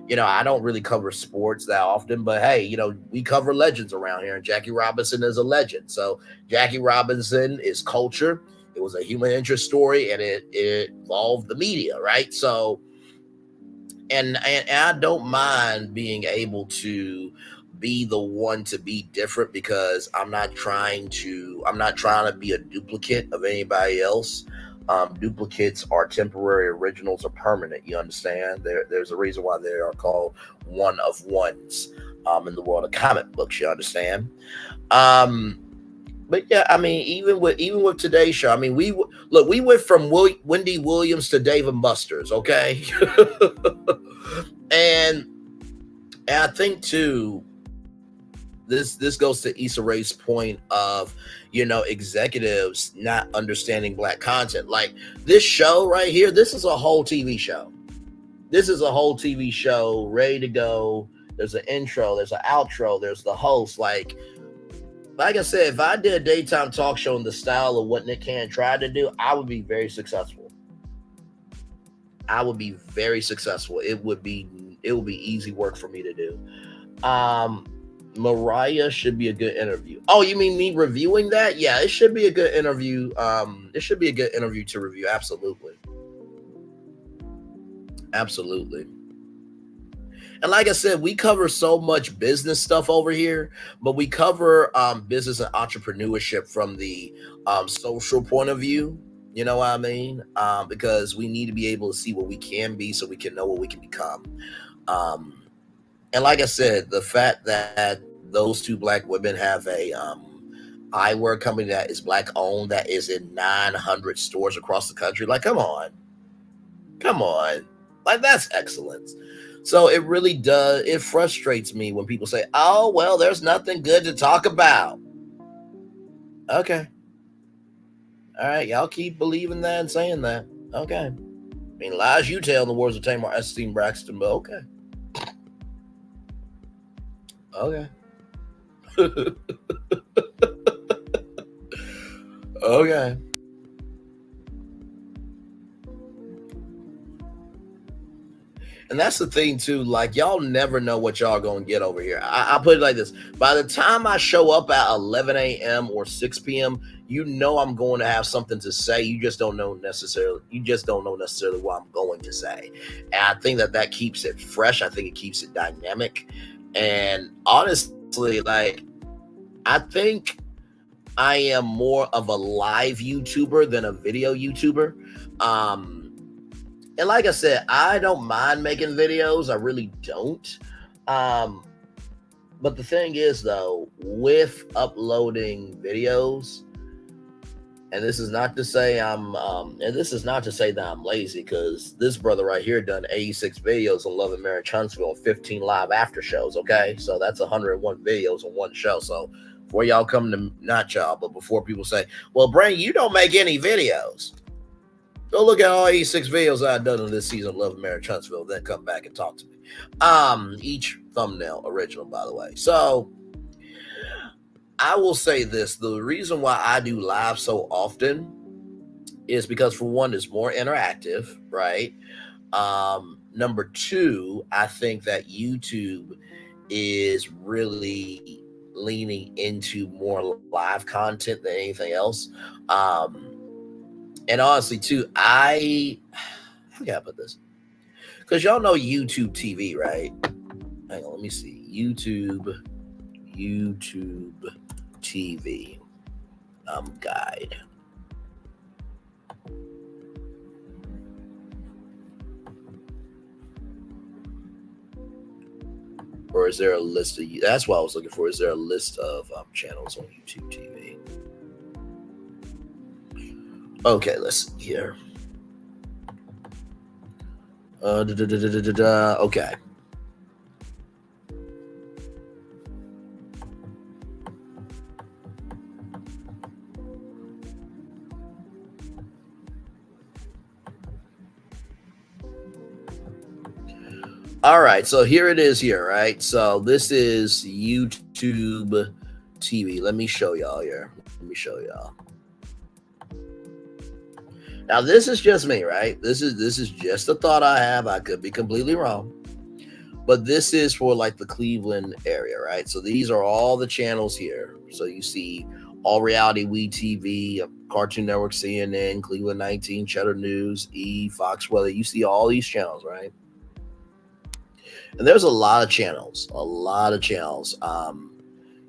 you know, I don't really cover sports that often, but hey, you know, we cover legends around here, and Jackie Robinson is a legend. So Jackie Robinson is culture. It was a human interest story, and it involved the media, right? So, and I don't mind being able to be the one to be different, because I'm not trying to be a duplicate of anybody else. Duplicates are temporary, originals are permanent. You understand? There's a reason why they are called one of ones in the world of comic books. You understand? But yeah, I mean, even with today's show, I mean, we went from Wendy Williams to Dave and Buster's, okay? and I think too, this goes to Issa Rae's point of, you know, executives not understanding Black content. Like this show right here, this is a whole TV show. This is a whole TV show ready to go. There's an intro, there's an outro, there's the host. Like I said, if I did a daytime talk show in the style of what Nick Cannon tried to do, I would be very successful. I would be very successful. It would be easy work for me to do. Mariah should be a good interview. Oh, you mean me reviewing that? Yeah, it should be a good interview. It should be a good interview to review. Absolutely. And like I said, we cover so much business stuff over here, but we cover business and entrepreneurship from the social point of view. You know what I mean? Because we need to be able to see what we can be so we can know what we can become. And like I said, the fact that those two black women have a eyewear company that is black owned, that is in 900 stores across the country. Like, come on. Like, that's excellence. So it really does. It frustrates me when people say, oh, well, there's nothing good to talk about. Okay. All right. Y'all keep believing that and saying that. Okay. I mean, lies you tell, in the words of Tamar Epstein Braxton, but okay. Okay. Okay. And that's the thing too, like, y'all never know what y'all gonna get over here. I put it like this: by the time I show up at 11 a.m. or 6 p.m., you know I'm going to have something to say. You just don't know necessarily what I'm going to say. And I think that keeps it fresh. I think it keeps it dynamic. And honestly, like, I think I am more of a live YouTuber than a video YouTuber. And like I said, I don't mind making videos. I really don't. But the thing is, though, with uploading videos, and this is not to say that I'm lazy, because this brother right here done 86 videos on Love and Marriage Huntsville and 15 live after shows. Okay, so that's 101 videos on one show. So before y'all come to, not y'all, but before people say, well, Brain, you don't make any videos, go look at all 86 videos I've done in this season of Love and Marriage Huntsville, then come back and talk to me. Each thumbnail original, by the way. So I will say this: the reason why I do live so often is because, for one, it's more interactive, right? Number two, I think that YouTube is really leaning into more live content than anything else. And honestly, too, I forgot about this, because y'all know YouTube TV, right? Hang on, let me see. YouTube TV guide. Or is there a list of? That's what I was looking for. Is there a list of channels on YouTube TV? Okay, let's see here. Okay. All right, so here it is here, right? So this is YouTube TV. Let me show y'all here. Now, this is just me, right? This is just a thought I have. I could be completely wrong. But this is for like the Cleveland area, right? So these are all the channels here. So you see All Reality We TV, Cartoon Network, CNN, Cleveland 19, Cheddar News, E, Fox Weather. You see all these channels, right? And there's a lot of channels.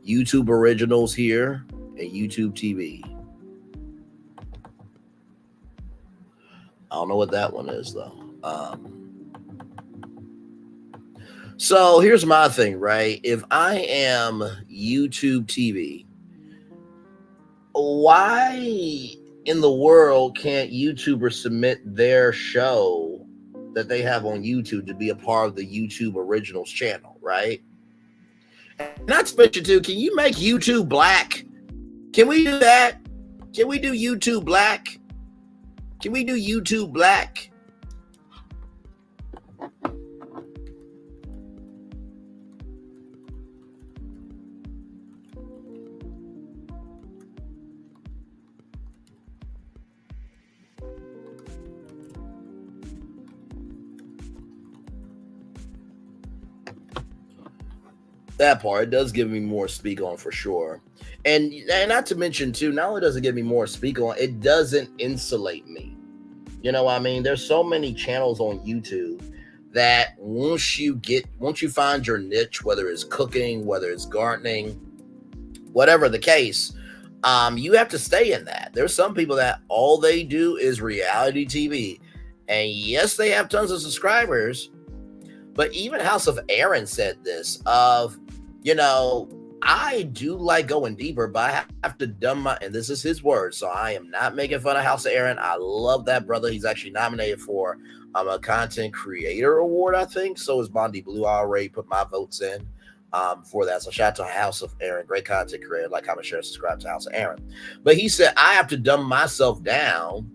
YouTube Originals here and YouTube TV. I don't know what that one is, though. So here's my thing, right? If I am YouTube TV, why in the world can't YouTubers submit their show that they have on YouTube to be a part of the YouTube Originals channel, right? And not to mention, too, can you make YouTube black? Can we do that? Can we do YouTube black? Can we do YouTube black? That part, it does give me more to speak on for sure. And not to mention, too, not only does it give me more to speak on, it doesn't insulate me. You know what I mean? There's so many channels on YouTube that once you find your niche, whether it's cooking, whether it's gardening, whatever the case, you have to stay in that. There's some people that all they do is reality TV. And yes, they have tons of subscribers, but even House of Aaron said this of, I do like going deeper, but I have to dumb and this is his word, so I am not making fun of House of Aaron. I love that brother. He's actually nominated for a content creator award, I think. So is Bondi Blue. I already put my votes in for that. So shout out to House of Aaron, great content creator. Like, comment, share, subscribe to House of Aaron. But he said, I have to dumb myself down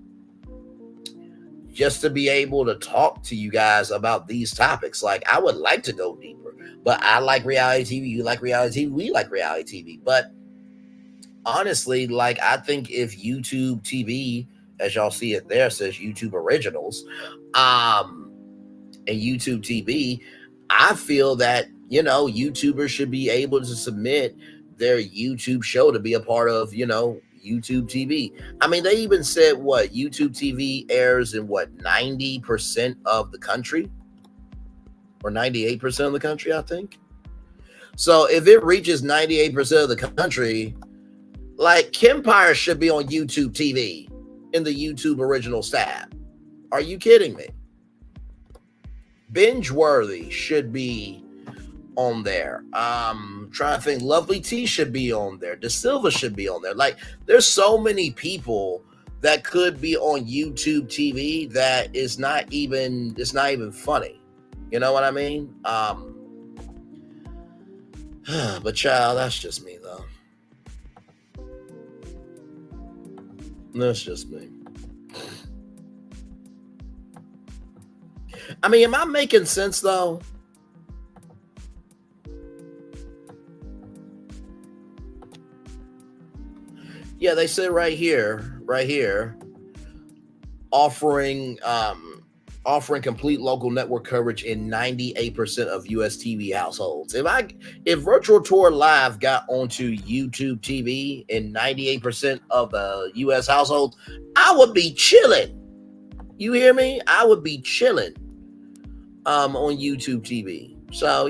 just to be able to talk to you guys about these topics. Like, I would like to go deeper, but I like reality TV. You like reality TV. We like reality TV. But honestly, like, I think if YouTube TV, as y'all see it there, says YouTube Originals, and YouTube TV, I feel that, YouTubers should be able to submit their YouTube show to be a part of, YouTube TV. I mean, they even said YouTube TV airs in 90% of the country or 98% of the country, I think. So if it reaches 98% of the country, like, Kempire should be on YouTube TV in the YouTube Originals tab. Are you kidding me? Binge-worthy should be on there. Trying to think, Lovely T should be on there. De Silva should be on there. Like, there's so many people that could be on YouTube TV that it's not even funny. You know what I mean? But child, that's just me though. That's just me. I mean, am I making sense though? Yeah, they said right here, offering complete local network coverage in 98% of US TV households. If Virtual Tour Live got onto YouTube TV in 98% of the US households, I would be chilling. You hear me? I would be chilling on YouTube TV. So,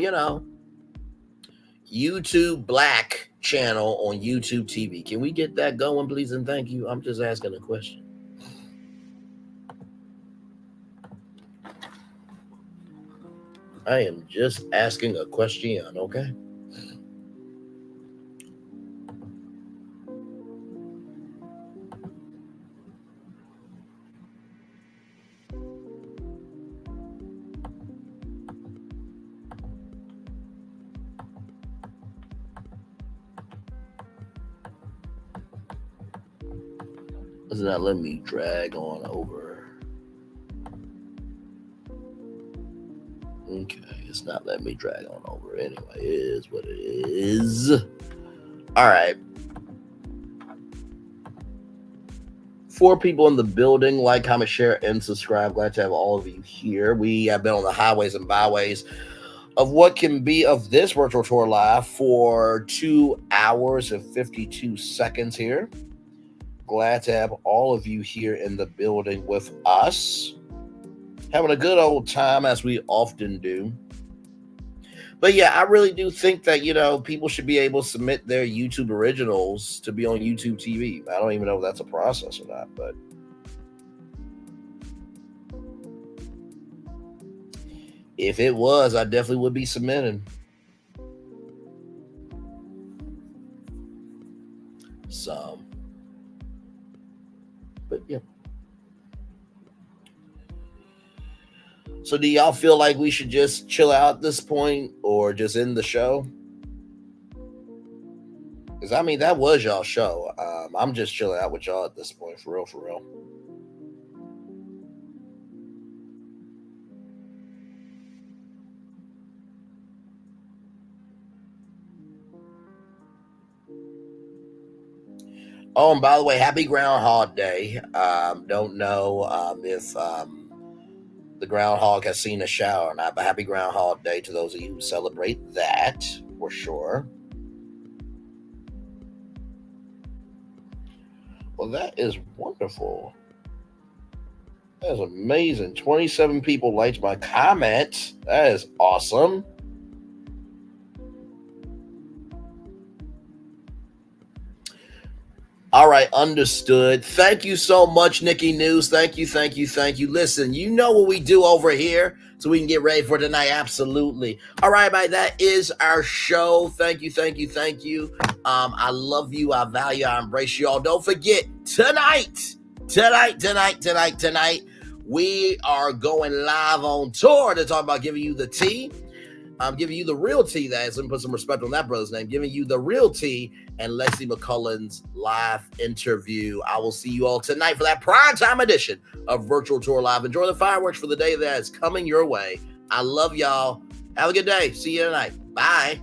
YouTube Black channel on YouTube TV. Can we get that going, please and thank you? I'm just asking a question. I am just asking a question, okay? It's not letting me drag on over. Okay, it's not letting me drag on over. Anyway, it is what it is. All right. 4 people in the building. Like, comment, share, and subscribe. Glad to have all of you here. We have been on the highways and byways of what can be of this virtual tour live for 2 hours and 52 seconds here. Glad to have all of you here in the building with us. Having a good old time, as we often do. But yeah, I really do think that, people should be able to submit their YouTube originals to be on YouTube TV. I don't even know if that's a process or not, but if it was, I definitely would be submitting. So, but yeah. So do y'all feel like we should just chill out at this point or just end the show? Because, I mean, that was y'all's show. I'm just chilling out with y'all at this point, for real, for real. Oh, and by the way, happy Groundhog Day. Don't know if the groundhog has seen a shower or not, but happy Groundhog Day to those of you who celebrate that, for sure. Well, that is wonderful. That is amazing. 27 people liked my comment. That is awesome. All right, understood. Thank you so much, Nikki News. Thank you. Listen, you know what we do over here, so we can get ready for tonight. Absolutely. All right, everybody, that is our show. Thank you. I love you. I value. I embrace you all. Don't forget, tonight, we are going live on tour to talk about giving you the tea. I'm giving you the real tea. That is, let me put some respect on that brother's name. Giving you the real tea and Leslie McCullen's live interview. I will see you all tonight for that primetime edition of Virtual Tour Live. Enjoy the fireworks for the day that is coming your way. I love y'all. Have a good day. See you tonight. Bye.